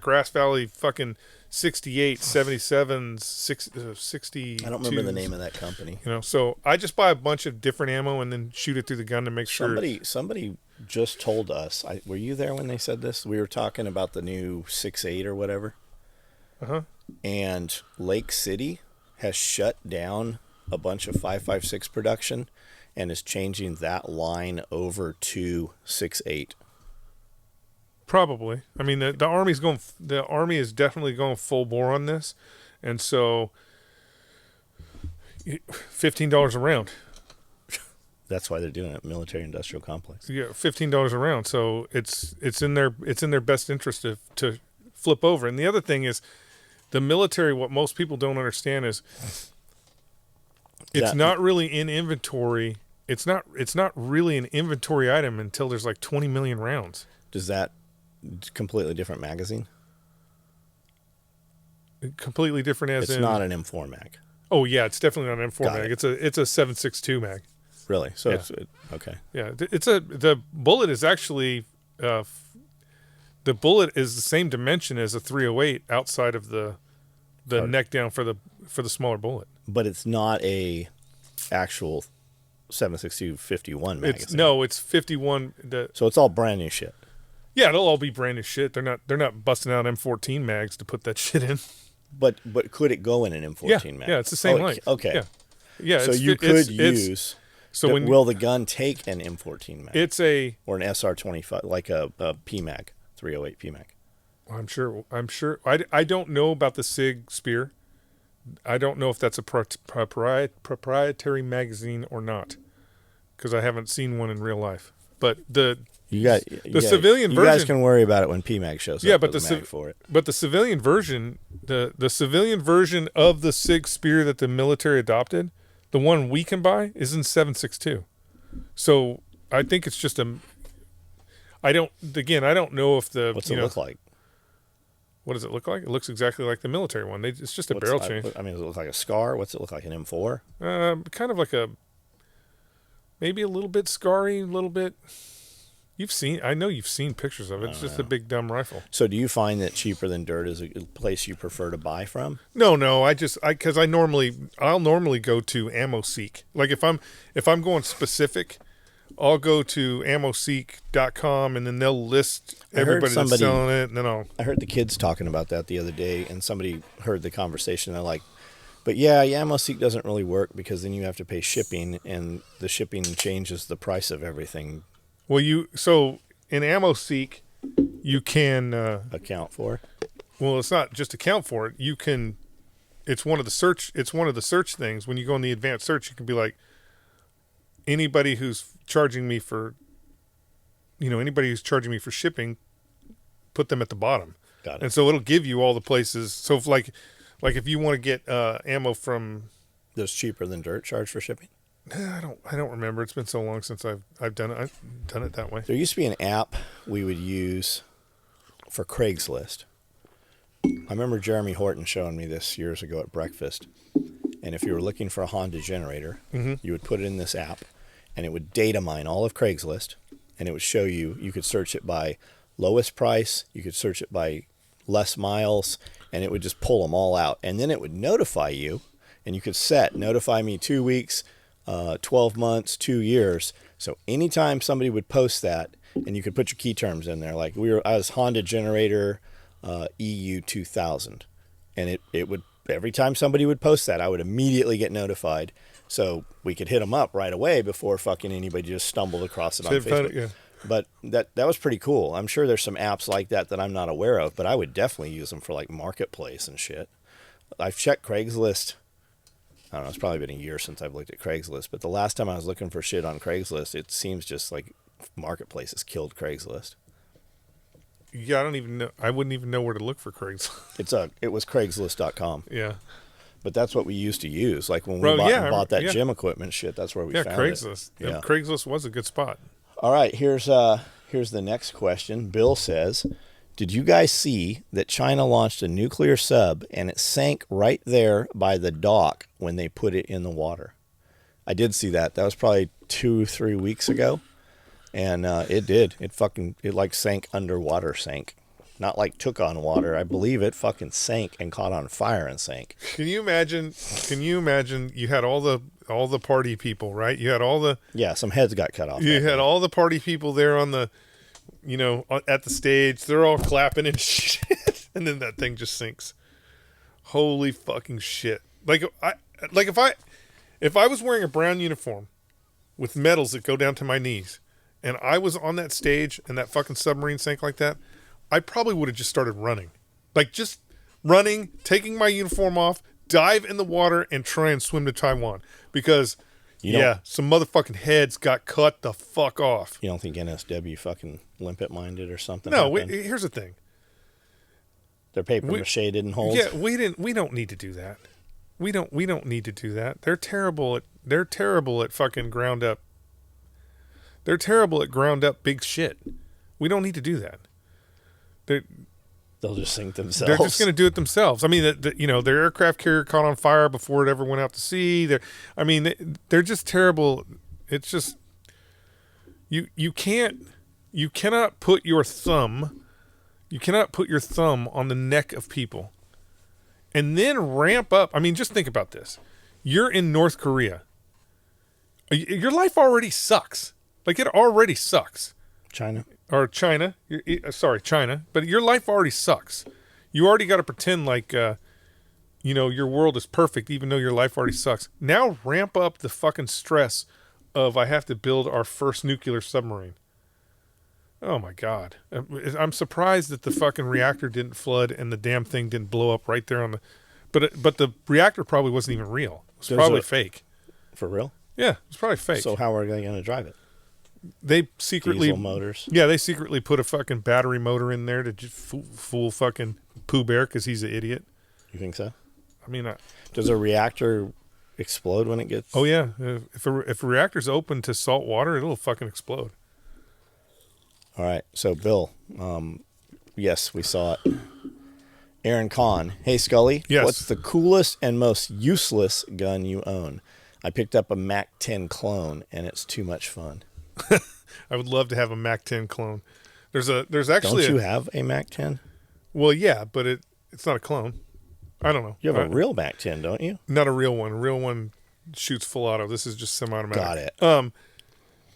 Grass Valley fucking 68, 77s, 60. I don't remember the name of that company. So I just buy a bunch of different ammo and then shoot it through the gun to make sure. Somebody just told us. Were you there when they said this? We were talking about the new 6.8 or whatever. Uh-huh. And Lake City has shut down a bunch of 5.56 production and is changing that line over to 6.8. Probably. I mean, the Army is definitely going full bore on this, and so $15 a round. That's why they're doing it, military industrial complex. Yeah, $15 a round. So it's in their best interest to flip over. And the other thing is, the military, what most people don't understand is it's not really in inventory. It's not really an inventory item until there's like 20 million rounds. Does that completely different magazine? Completely different as it's not an M4 mag. Oh yeah, it's definitely not an M4 mag. It's a 7.62 mag. Really? So yeah. It's okay. Yeah, the bullet is actually the bullet is the same dimension as a 308 outside of the neck down for the smaller bullet. But it's not a actual 7.62 51 magazine. It's 51. So it's all brand new shit. Yeah, it'll all be brand new shit. They're not busting out M14 mags to put that shit in. But could it go in an M14 mag? Yeah, it's the same length. Okay. Yeah. So you could use. So will the gun take an M14 mag? Or an SR25, like a PMag, 308 PMag. I'm sure. I don't know about the SIG Spear. I don't know if that's a proprietary magazine or not, because I haven't seen one in real life. But the You civilian version. guys can worry about it when PMAG shows up. But with the mag for it. But the civilian version, the civilian version of the SIG Spear that the military adopted, the one we can buy, is in 7.62. So I think it's just a. I don't know if the. What's it look like? What does it look like? It looks exactly like the military one. It's just a barrel change. I mean, does it look like a SCAR? What's it look like, an M4? Kind of like maybe a little bit scarry, a little bit. I know you've seen pictures of it. It's just a big dumb rifle. So do you find that Cheaper Than Dirt is a place you prefer to buy from? No, because I'll normally go to AmmoSeek. Like if I'm going specific, I'll go to ammoseek.com and then they'll list everybody that's selling it, and then I heard the kids talking about that the other day, and somebody heard the conversation. They're like, but yeah, AmmoSeek doesn't really work because then you have to pay shipping, and the shipping changes the price of everything. Well, so in AmmoSeek, you can account for. Well, it's not just account for it. You can. It's one of the search things. When you go in the advanced search, you can be like, anybody who's charging me for shipping, put them at the bottom. Got it. And so it'll give you all the places. So if you want to get ammo from. Does Cheaper Than Dirt charge for shipping? I don't remember. It's been so long since I've done it. I've done it that way. There used to be an app we would use for Craigslist. I remember Jeremy Horton showing me this years ago at breakfast. And if you were looking for a Honda generator, you would put it in this app, and it would data mine all of Craigslist, and it would show you could search it by lowest price, you could search it by less miles, and it would just pull them all out. And then it would notify you, and you could notify me 2 weeks, 12 months, 2 years. So anytime somebody would post that, and you could put your key terms in there, like I was Honda generator EU 2000, and it would, every time somebody would post that, I would immediately get notified, so we could hit them up right away before fucking anybody just stumbled across it on Facebook. Yeah. But that was pretty cool. I'm sure there's some apps like that I'm not aware of, but I would definitely use them for like Marketplace and shit. I've checked Craigslist. I don't know, it's probably been a year since I've looked at Craigslist, but the last time I was looking for shit on Craigslist, it seems just like Marketplace has killed Craigslist. Yeah, I don't even know. I wouldn't even know where to look for Craigslist. It was Craigslist.com. Yeah. But that's what we used to use. Like when we bought that gym equipment shit, that's where we found Craigslist. it. Yeah, Craigslist was a good spot. All right, here's the next question. Bill says, did you guys see that China launched a nuclear sub and it sank right there by the dock when they put it in the water? I did see that. That was probably 2-3 weeks ago. And it did. It like sank underwater, Not like took on water. I believe it fucking sank and caught on fire and sank. Can you imagine you had all the party people, right? You had all the some heads got cut off. You had all the party people there on the at the stage. They're all clapping and shit. And then that thing just sinks. Holy fucking shit. If I was wearing a brown uniform with medals that go down to my knees, and I was on that stage and that fucking submarine sank like that, I probably would have just started running. Like just running, taking my uniform off, dive in the water, and try and swim to Taiwan. Because, some motherfucking heads got cut the fuck off. You don't think NSW fucking limpet-minded or something? No, here's the thing. Their paper mache didn't hold? Yeah, we don't need to do that. We don't need to do that. They're terrible at fucking ground up. They're terrible at ground up big shit. We don't need to do that. They'll just sink themselves. They're just going to do it themselves. I mean, their aircraft carrier caught on fire before it ever went out to sea. They're just terrible. It's just you cannot put your thumb on the neck of people and then ramp up. I mean, just think about this. You're in North Korea. Your life already sucks. Like, it already sucks. China. China. But your life already sucks. You already got to pretend like, your world is perfect, even though your life already sucks. Now ramp up the fucking stress of I have to build our first nuclear submarine. Oh, my God. I'm surprised that the fucking reactor didn't flood and the damn thing didn't blow up right there on the... But the reactor probably wasn't even real. It was probably fake. For real? Yeah, it's probably fake. So how are they going to drive it? They secretly Diesel motors. Yeah, they secretly put a fucking battery motor in there to just fool fucking Pooh Bear because he's an idiot. You think so? I mean, Does a reactor explode when it gets? oh yeah, if a reactor's open to salt water, it'll fucking explode. All right. So Bill, yes, we saw it. Aaron Kahn. Hey Scully. Yes. What's the coolest and most useless gun you own? I picked up a Mac 10 clone and it's too much fun. I would love to have a Mac 10 clone. There's actually Don't you have a Mac 10? well, yeah, but it's not a clone. I don't know. You have a real Mac 10, don't you? Not a real one. A real one shoots full auto. This is just semi-automatic. Got it.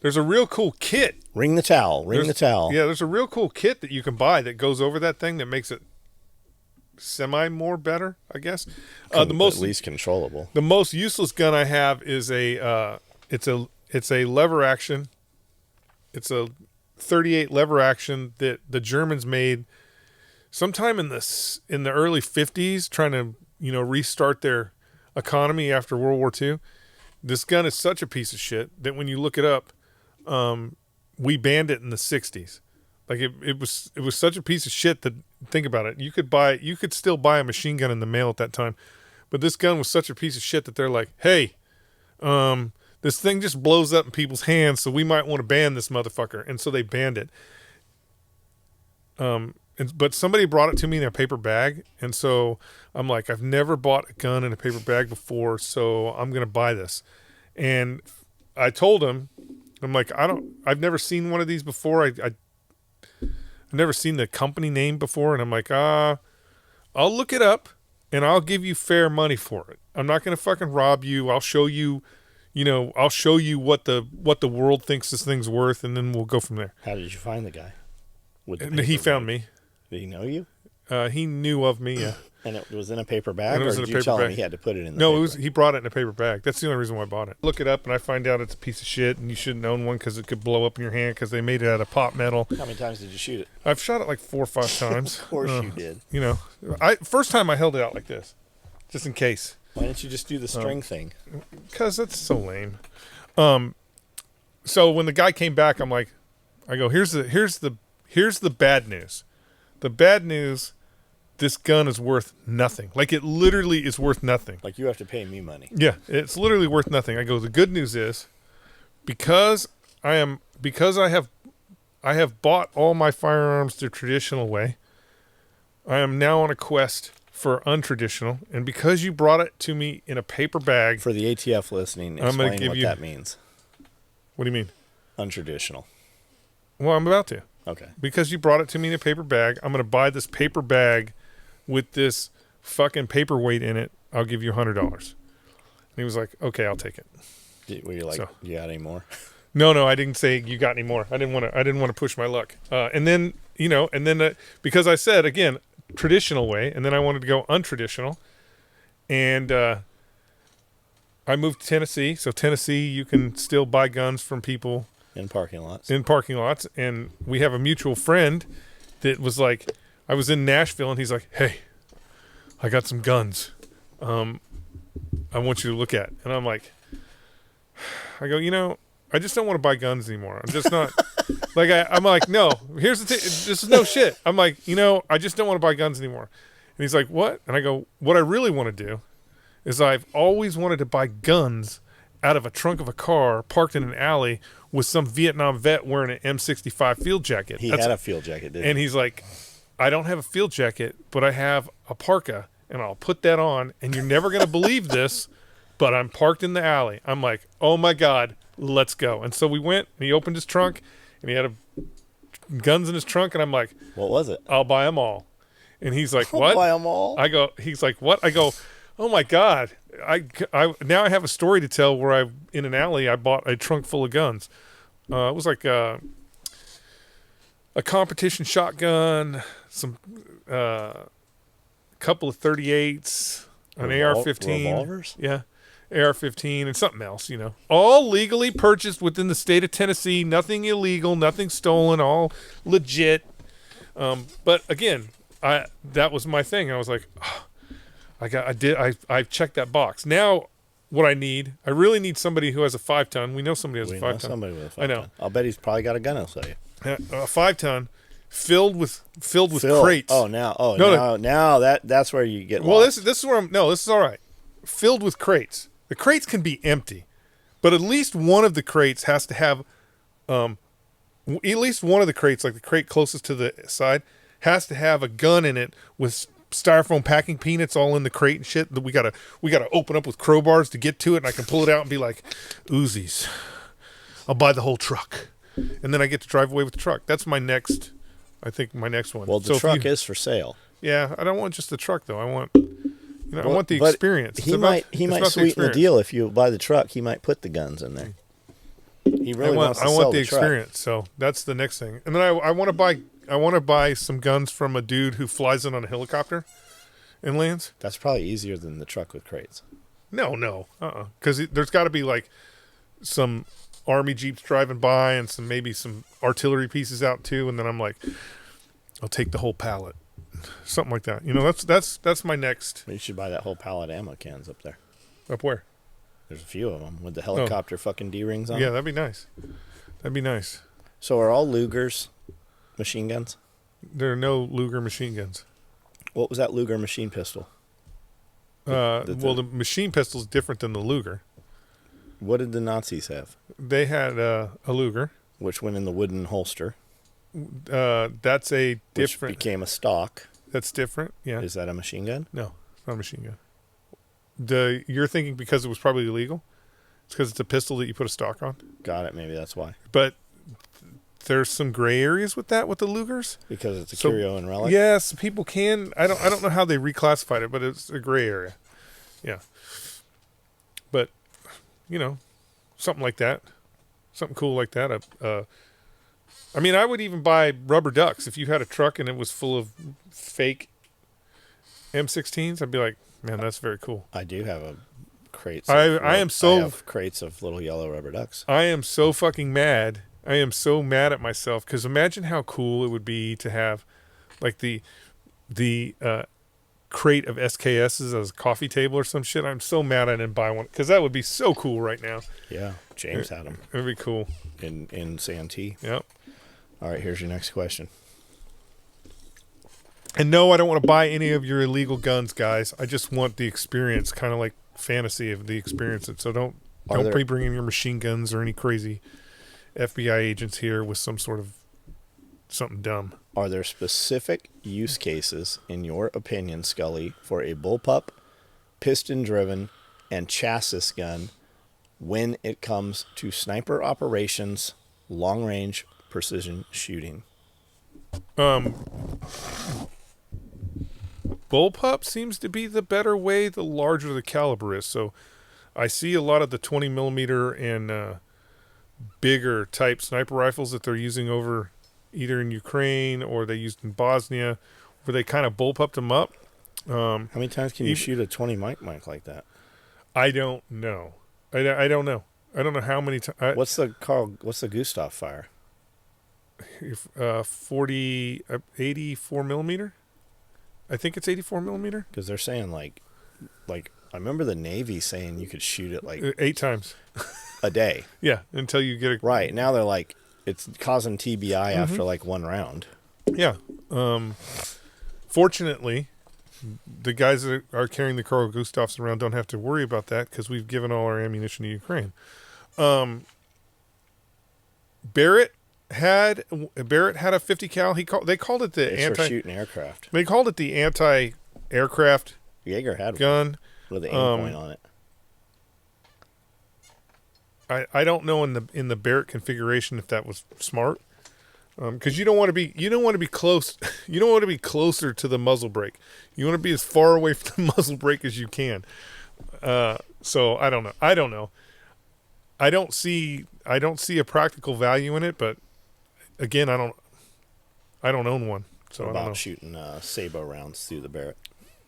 There's a real cool kit. Ring the towel. Ring the towel. Yeah, there's a real cool kit that you can buy that goes over that thing that makes it semi more better, I guess. At least controllable. The most useless gun I have is it's a lever action. It's a 38 lever action that the Germans made sometime in the early 50s, trying to restart their economy after World War II. This gun is such a piece of shit that when you look it up, we banned it in the 60s. Like it was such a piece of shit that, think about it, you could still buy a machine gun in the mail at that time, but this gun was such a piece of shit that they're like, hey, this thing just blows up in people's hands, so we might want to ban this motherfucker, and so they banned it. But somebody brought it to me in a paper bag, and so I'm like, I've never bought a gun in a paper bag before, so I'm gonna buy this. And I told him, I'm like, I've never seen one of these before. I've never seen the company name before, and I'm like, I'll look it up, and I'll give you fair money for it. I'm not gonna fucking rob you. I'll show you, I'll show you what the world thinks this thing's worth, and then we'll go from there. How did you find the guy? And he found me. Did he know you? He knew of me, yeah. And it was in a paper bag, And it was or in a did you paper tell him bag. he had to put it in the No, paper? he brought it in a paper bag. That's the only reason why I bought it. Look it up, and I find out it's a piece of shit, and you shouldn't own one because it could blow up in your hand because they made it out of pot metal. How many times did you shoot it? I've shot it like 4 or 5 times. Of course you did. First time I held it out like this, just in case. Why didn't you just do the string thing? Because that's so lame. So when the guy came back, I go, here's the bad news. The bad news, this gun is worth nothing. Like, it literally is worth nothing. Like, you have to pay me money. Yeah, it's literally worth nothing. I go, the good news is, because I have bought all my firearms the traditional way, I am now on a quest for untraditional, and because you brought it to me in a paper bag. For the ATF listening, I'm gonna explain give what you- that means. What do you mean? Untraditional. Well, I'm about to. Okay. Because you brought it to me in a paper bag, I'm going to buy this paper bag with this fucking paperweight in it. I'll give you $100. And he was like, okay, I'll take it. Were you like, So- you got any more? No, I didn't say you got any more. I didn't want to push my luck. And then because I said, again, traditional way, and then I wanted to go untraditional. And I moved to Tennessee. So Tennessee, you can still buy guns from people In parking lots. And we have a mutual friend that was like, I was in Nashville, and he's like, hey, I got some guns I want you to look at. And I'm like, I go, I just don't want to buy guns anymore. I'm just not like, I'm like, no, here's the thing. This is no shit. I'm like, I just don't want to buy guns anymore. And he's like, what? And I go, what I really want to do is I've always wanted to buy guns out of a trunk of a car parked in an alley with some Vietnam vet wearing an M65 field jacket. He had a field jacket, didn't And he? he's like, I don't have a field jacket, but I have a parka, and I'll put that on, and you're never going to believe this, but I'm parked in the alley. I'm like, oh my God, let's go. And so we went, and he opened his trunk, and he had guns in his trunk, and I'm like, What was it? I'll buy them all. And he's like, what? Buy them all? He's like, what? I go, oh my God. I now I have a story to tell where in an alley, I bought a trunk full of guns. It was like a competition shotgun, some couple of 38s, an AR-15. Revolvers? Yeah, AR-15 and something else, all legally purchased within the state of Tennessee. Nothing illegal, nothing stolen, all legit. But again, that was my thing. I was like, I checked that box. Now what I need. I really need somebody who has a 5-ton. We know somebody who has We a know 5-ton. somebody with a 5 I know. ton. I'll bet he's probably got a gun. I'll say A 5-ton filled with Phil. crates. Now that's where you get Well, lost. this is where this is all right. Filled with crates. The crates can be empty, but at least one of the crates has to have, at least one of the crates, like the crate closest to the side, has to have a gun in it with styrofoam packing peanuts all in the crate and shit. That we gotta open up with crowbars to get to it, and I can pull it out and be like, Uzis. I'll buy the whole truck, and then I get to drive away with the truck. That's my next. I think my next one. Well, the truck is for sale. Yeah, I don't want just the truck though. I want I want the experience. He might sweeten the deal if you buy the truck. He might put the guns in there. He really wants to sell the experience. So that's the next thing. And then I want to buy some guns from a dude who flies in on a helicopter and lands. That's probably easier than the truck with crates. No. Because there's got to be like some army jeeps driving by and maybe some artillery pieces out too. And then I'm like, I'll take the whole pallet. Something like that. That's my next. You should buy that whole pallet of ammo cans up there. Up where? There's a few of them with the helicopter fucking D-rings on. Yeah, that'd be nice. So are all Lugers machine guns? There are no Luger machine guns. What was that Luger machine pistol? The machine pistol is different than the Luger. What did the Nazis have? They had a Luger. Which went in the wooden holster. That's a different. Which became a stock. That's different. Yeah. Is that a machine gun? No, it's not a machine gun. You're thinking because it was probably illegal? It's because it's a pistol that you put a stock on? Got it. Maybe that's why. But there's some gray areas with that, with the Lugers. Because it's a curio and relic? Yes, people can. I don't know how they reclassified it, but it's a gray area. Yeah. But, something like that. Something cool like that. I would even buy rubber ducks. If you had a truck and it was full of fake M16s, I'd be like, man, that's very cool. I do have a crate. I have crates of little yellow rubber ducks. I am so fucking mad. I am so mad at myself because imagine how cool it would be to have like the crate of SKSs as a coffee table or some shit. I'm so mad I didn't buy one because that would be so cool right now. Yeah, James had them. It would be cool. In Santee. Yep. All right, here's your next question. And no, I don't want to buy any of your illegal guns, guys. I just want the experience, kind of like fantasy of the experience. So don't be bringing your machine guns or any crazy FBI agents here with some sort of something dumb. Are there specific use cases, in your opinion, Scully, for a bullpup, piston-driven, and chassis gun when it comes to sniper operations, long-range precision shooting? Bullpup seems to be the better way the larger the caliber is. So I see a lot of the 20 millimeter and bigger type sniper rifles that they're using over either in Ukraine or they used in Bosnia where they kind of bullpupped them up. How many times can you shoot a 20 mic like that? I don't know. I don't know. I don't know how many times. What's the Gustav fire? 84 millimeter. I think it's 84 millimeter. Because they're saying like I remember the Navy saying you could shoot it like 8 times a day. Yeah, until you get it right. Now they're like it's causing TBI after like one round. Yeah. Fortunately, the guys that are carrying the Carl Gustavs around don't have to worry about that because we've given all our ammunition to Ukraine. Barrett had a 50 cal. They called it the shooting aircraft. They called it the anti-aircraft Jaeger had gun with the aim point on it. I don't know in the Barrett configuration if that was smart, because you don't want to be close. You don't want to be closer to the muzzle brake. You want to be as far away from the muzzle brake as you can. So I don't know. I don't see a practical value in it, but again, I don't own one. So what I don't know. About shooting Sabo rounds through the Barrett.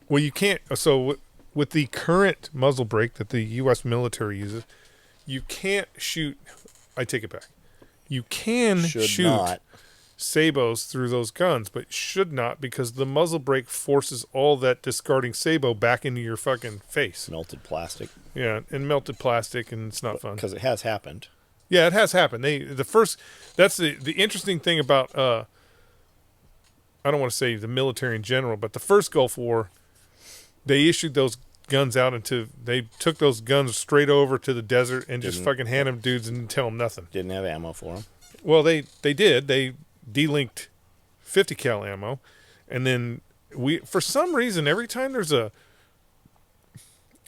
Well, you can't. So with the current muzzle brake that the U.S. military uses, you can't shoot. I take it back. You can shoot. sabos through those guns, but should not, because the muzzle brake forces all that discarding sabo back into your fucking face. Melted plastic. Yeah, and melted plastic, and it's not fun. Because it has happened. Yeah, it has happened. That's the interesting thing about I don't want to say the military in general, but the first Gulf War, they issued those guns out they took those guns straight over to the desert and just fucking hand them dudes and didn't tell them nothing. Didn't have ammo for them. Well, they did. They delinked 50 cal ammo, and then for some reason, every time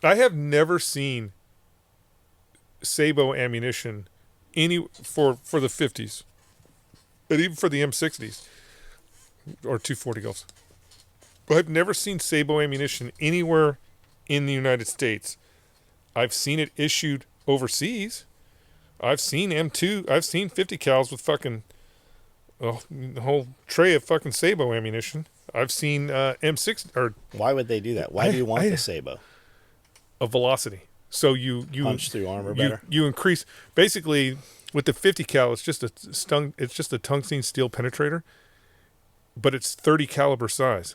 I have never seen sabo ammunition for the 50s, but even for the M60s or 240 Gulfs. But I've never seen sabo ammunition anywhere in the United States. I've seen it issued overseas. I've seen I've seen 50 cals with fucking a whole tray of fucking sabo ammunition. I've seen M6 or Why would they do that? Why do you want the sabo? a velocity. So you Punch through armor better. You increase basically with the 50 cal. It's just a tungsten steel penetrator, but it's 30 caliber size.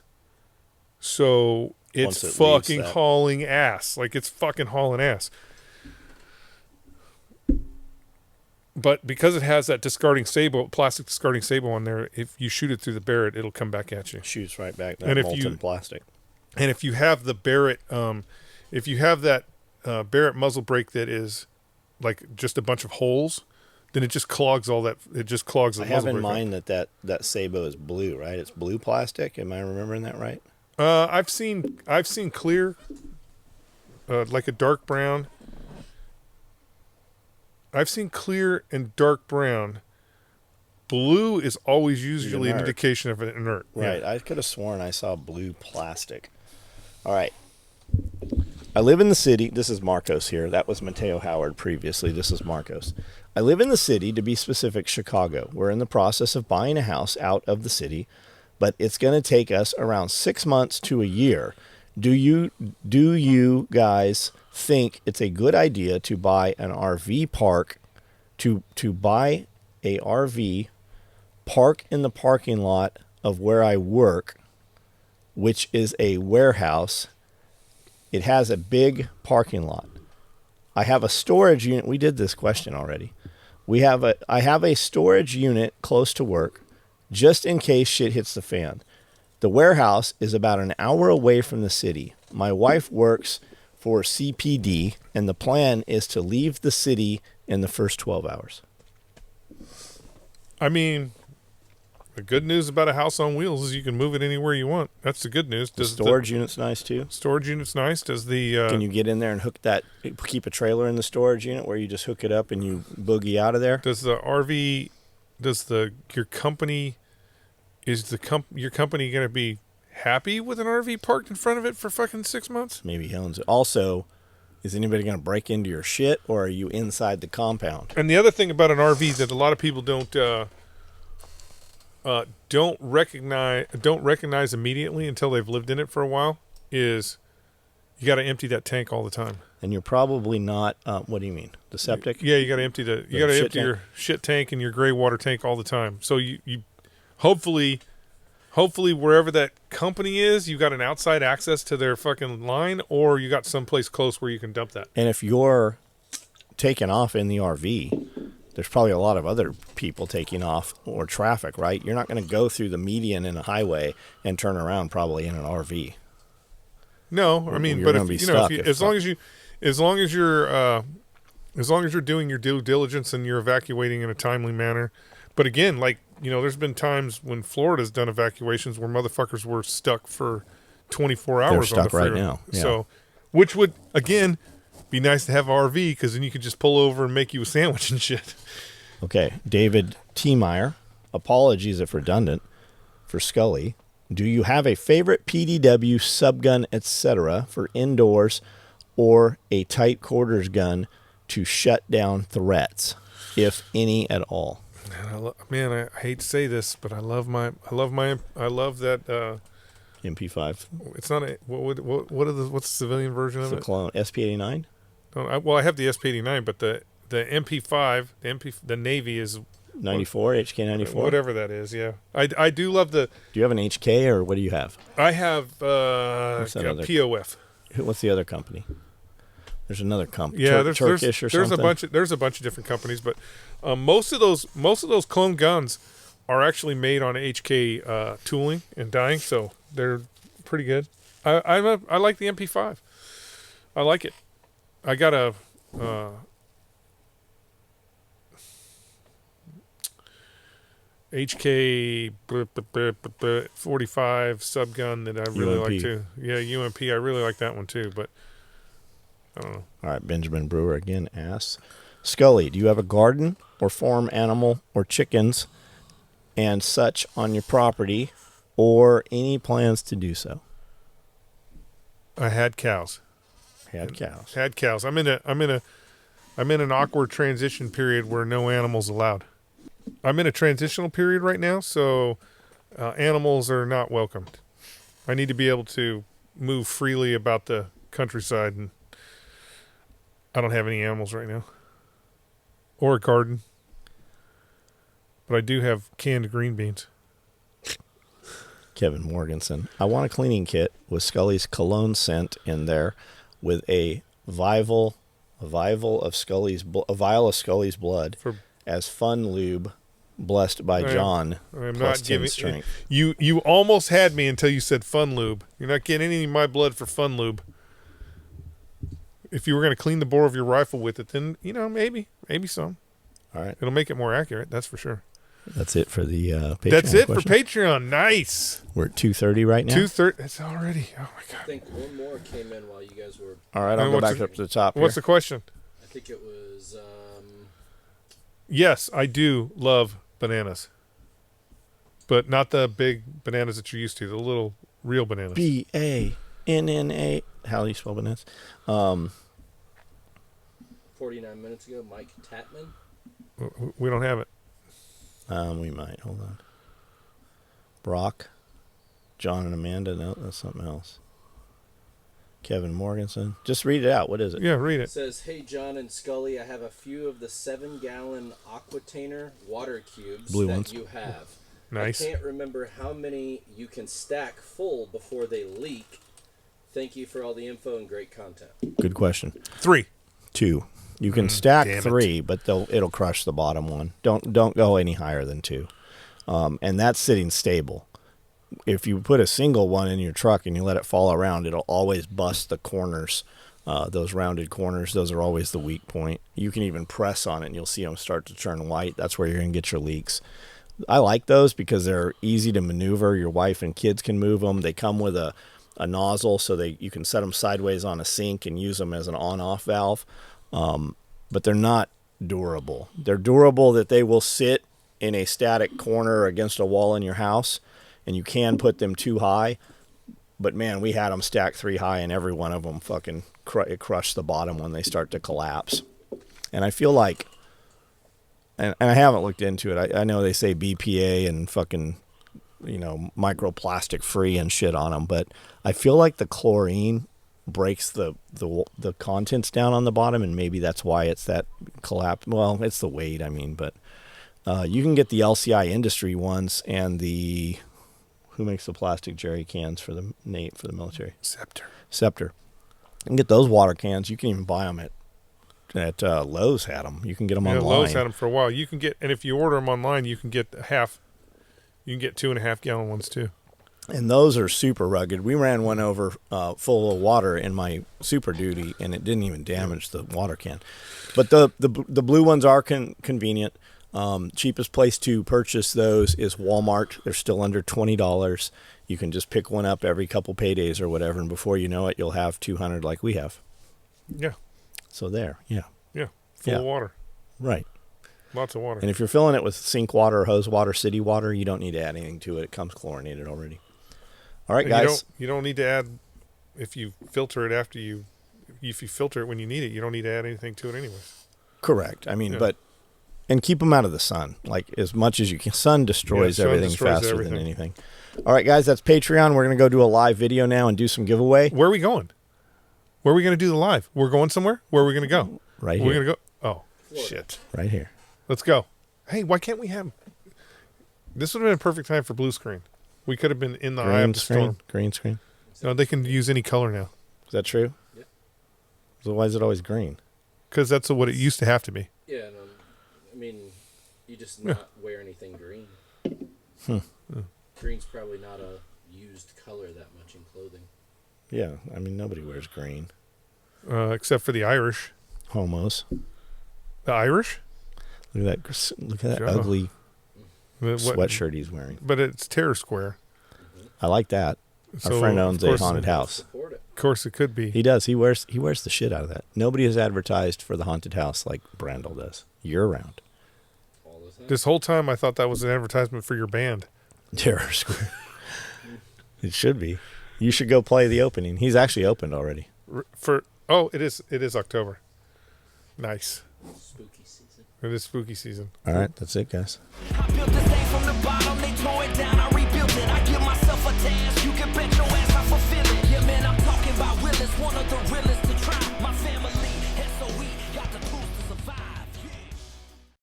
So it's fucking hauling ass. Like it's fucking hauling ass. But because it has that plastic discarding sabo on there, if you shoot it through the Barrett, it'll come back at you. Shoots right back. That molten plastic. And if you have the Barrett, if you have that Barrett muzzle brake that is like just a bunch of holes, then it just clogs all that. It just clogs the muzzle brake. I have in mind that sabo is blue, right? It's blue plastic. Am I remembering that right? I've seen clear, like a dark brown. I've seen clear and dark brown. Blue is always usually an indication of an inert. Right. Yeah. I could have sworn I saw blue plastic. All right. I live in the city. This is Marcos here. That was Mateo Howard previously. This is Marcos. I live in the city, to be specific, Chicago. We're in the process of buying a house out of the city, but it's going to take us around 6 months to a year. Do you guys think it's a good idea to buy an RV park, to buy a RV, park in the parking lot of where I work, which is a warehouse? It has a big parking lot. I have a storage unit. We did this question already. I have a storage unit close to work just in case shit hits the fan. The warehouse is about an hour away from the city. My wife works for CPD, and the plan is to leave the city in the first 12 hours. I mean, the good news about a house on wheels is you can move it anywhere you want. That's the good news. The storage unit's nice too. Storage unit's nice. Can you get in there and keep a trailer in the storage unit where you just hook it up and you boogie out of there? Does the RV, your company going to be happy with an RV parked in front of it for fucking 6 months? Maybe he owns it. Also, is anybody going to break into your shit, or are you inside the compound? And the other thing about an RV that a lot of people don't recognize immediately until they've lived in it for a while is you got to empty that tank all the time. And you're probably not. What do you mean? The septic? Yeah, you got to empty your shit tank and your gray water tank all the time. So you hopefully wherever that company is, you got an outside access to their fucking line, or you got someplace close where you can dump that. And if you're taking off in the RV, there's probably a lot of other people taking off, or traffic, right? You're not going to go through the median in a highway and turn around probably in an RV. No, I mean, but as long as you're doing your due diligence and you're evacuating in a timely manner. But again, there's been times when Florida's done evacuations where motherfuckers were stuck for 24 hours. They're stuck on the freeway right now. Yeah. So, which would again be nice to have an RV, because then you could just pull over and make you a sandwich and shit. Okay, David T. Meyer, apologies if redundant, for Scully. Do you have a favorite PDW, subgun, etc. for indoors, or a tight quarters gun to shut down threats, if any at all? Man, I hate to say this, but I love that MP5. It's not a what's the civilian version of it? It's a clone. SP89. I have the SP89, but the MP5, the Navy is 94, HK 94? Whatever that is, yeah. I do love the... Do you have an HK or what do you have? I have What's that other- POF. What's the other company? There's another company. Yeah, Turkish or there's something? there's a bunch of different companies, but most of those clone guns are actually made on HK tooling and dyeing, so they're pretty good. I like the MP5. I like it. I got a HK 45 subgun that I really UMP. like too. Yeah, UMP. I really like that one too, but I don't know. All right, Benjamin Brewer again asks, Scully, do you have a garden or farm animal or chickens and such on your property or any plans to do so? I had cows. Had cows. Had cows. I'm in an awkward transition period where no animals allowed. I'm in a transitional period right now, so animals are not welcomed. I need to be able to move freely about the countryside, and I don't have any animals right now. Or a garden. But I do have canned green beans. Kevin Morganson. I want a cleaning kit with Scully's cologne scent in there with a vial of Scully's blood as fun lube blessed by John. I'm plus not 10 giving strength. you almost had me until you said fun lube. You're not getting any of my blood for fun lube. If you were going to clean the bore of your rifle with it, then maybe some. All right. It'll make it more accurate, that's for sure. That's it for the Patreon. That's it question. for Patreon. Nice. We're at 2:30 right now. 2:30. It's already. Oh my I god. think one more came in while you guys were. All right, I'll And go what's back the- up to the top What's here. the question? I think it was. Yes, I do love bananas, but not the big bananas that you're used to. The little real bananas. BANNA. How do you spell bananas? 49 minutes ago, Mike Tatman. We don't have it. We might. Hold on. Brock, John and Amanda. No, that's something else. Kevin Morganson. Just read it out. What is it? Yeah, read It it. says, "Hey John and Scully, I have a few of the 7-gallon Aquatainer water cubes Blue that ones. you have. Nice. I can't remember how many you can stack full before they leak. Thank you for all the info and great content." Good question. 3. 2. You can stack damn it. 3, but it'll crush the bottom one. Don't go any higher than 2. And that's sitting stable. If you put a single one in your truck and you let it fall around, it'll always bust the corners. Those rounded corners, those are always the weak point. You can even press on it and you'll see them start to turn white. That's where you're going to get your leaks. I like those because they're easy to maneuver. Your wife and kids can move them. They come with a nozzle so you can set them sideways on a sink and use them as an on-off valve. But they're not durable. They're durable that they will sit in a static corner against a wall in your house, and you can put them too high. But man, we had them stacked 3 high, and every one of them fucking it crushed the bottom when they start to collapse. And I feel like, and I haven't looked into it. I know they say BPA and fucking, microplastic free and shit on them, but I feel like the chlorine breaks the contents down on the bottom, and maybe that's why it's that collapse. Well, it's the weight, but you can get the LCI Industry ones and the who makes the plastic jerry cans for the military? Scepter. You can get those water cans. You can even buy them at Lowe's. Had them. You can get them online. Lowe's had them for a while. You can get, and if you order them online, you can get half. You can get 2.5 gallon ones too. And those are super rugged. We ran one over full of water in my Super Duty, and it didn't even damage the water can. But the blue ones are convenient. Cheapest place to purchase those is Walmart. They're still under $20. You can just pick one up every couple paydays or whatever, and before you know it, you'll have 200 like we have. Yeah. So there, yeah. Yeah. Full of water. Right. Lots of water. And if you're filling it with sink water or hose water, city water, you don't need to add anything to it. It comes chlorinated already. All right, guys. You don't need to add, if you filter it if you filter it when you need it, you don't need to add anything to it anyways. Correct. And keep them out of the sun, like as much as you can. Sun destroys everything faster than anything. All right, guys, that's Patreon. We're going to go do a live video now and do some giveaway. Where are we going? Where are we going to do the live? We're going somewhere? Where are we going to go? Right here. We're going to go. Oh, Florida. shit. Right here. Let's go. Hey, why can't we have? This would have been a perfect time for blue screen. We could have been in the eye of the storm. Green screen. No, they can use any color now. Is that true? Yep. So why is it always green? Because that's what it used to have to be. Yeah, no, I mean, you just not wear anything green. Green's probably not a used color that much in clothing. Yeah, I mean nobody wears green. Except for the Irish. Homos. The Irish? Look at that! Look at that Sure. ugly What- sweatshirt he's wearing. But it's Terror Square. I like that. Our So, friend of owns a course- haunted house. Support it. Of course, it could be. He does. He wears the shit out of that. Nobody has advertised for the haunted house like Brandel does year round. All the time. This whole time, I thought that was an advertisement for your band. Terror Square. It should be. You should go play the opening. He's actually opened already. It is October. Nice. Spooky season. It is spooky season. All right, that's it, guys. I built this thing from the bottom, they tore it down, I rebuilt it. I give myself a task, you can bet your ass I fulfill it. Yeah, man, I'm talking about Willis, one of the realest.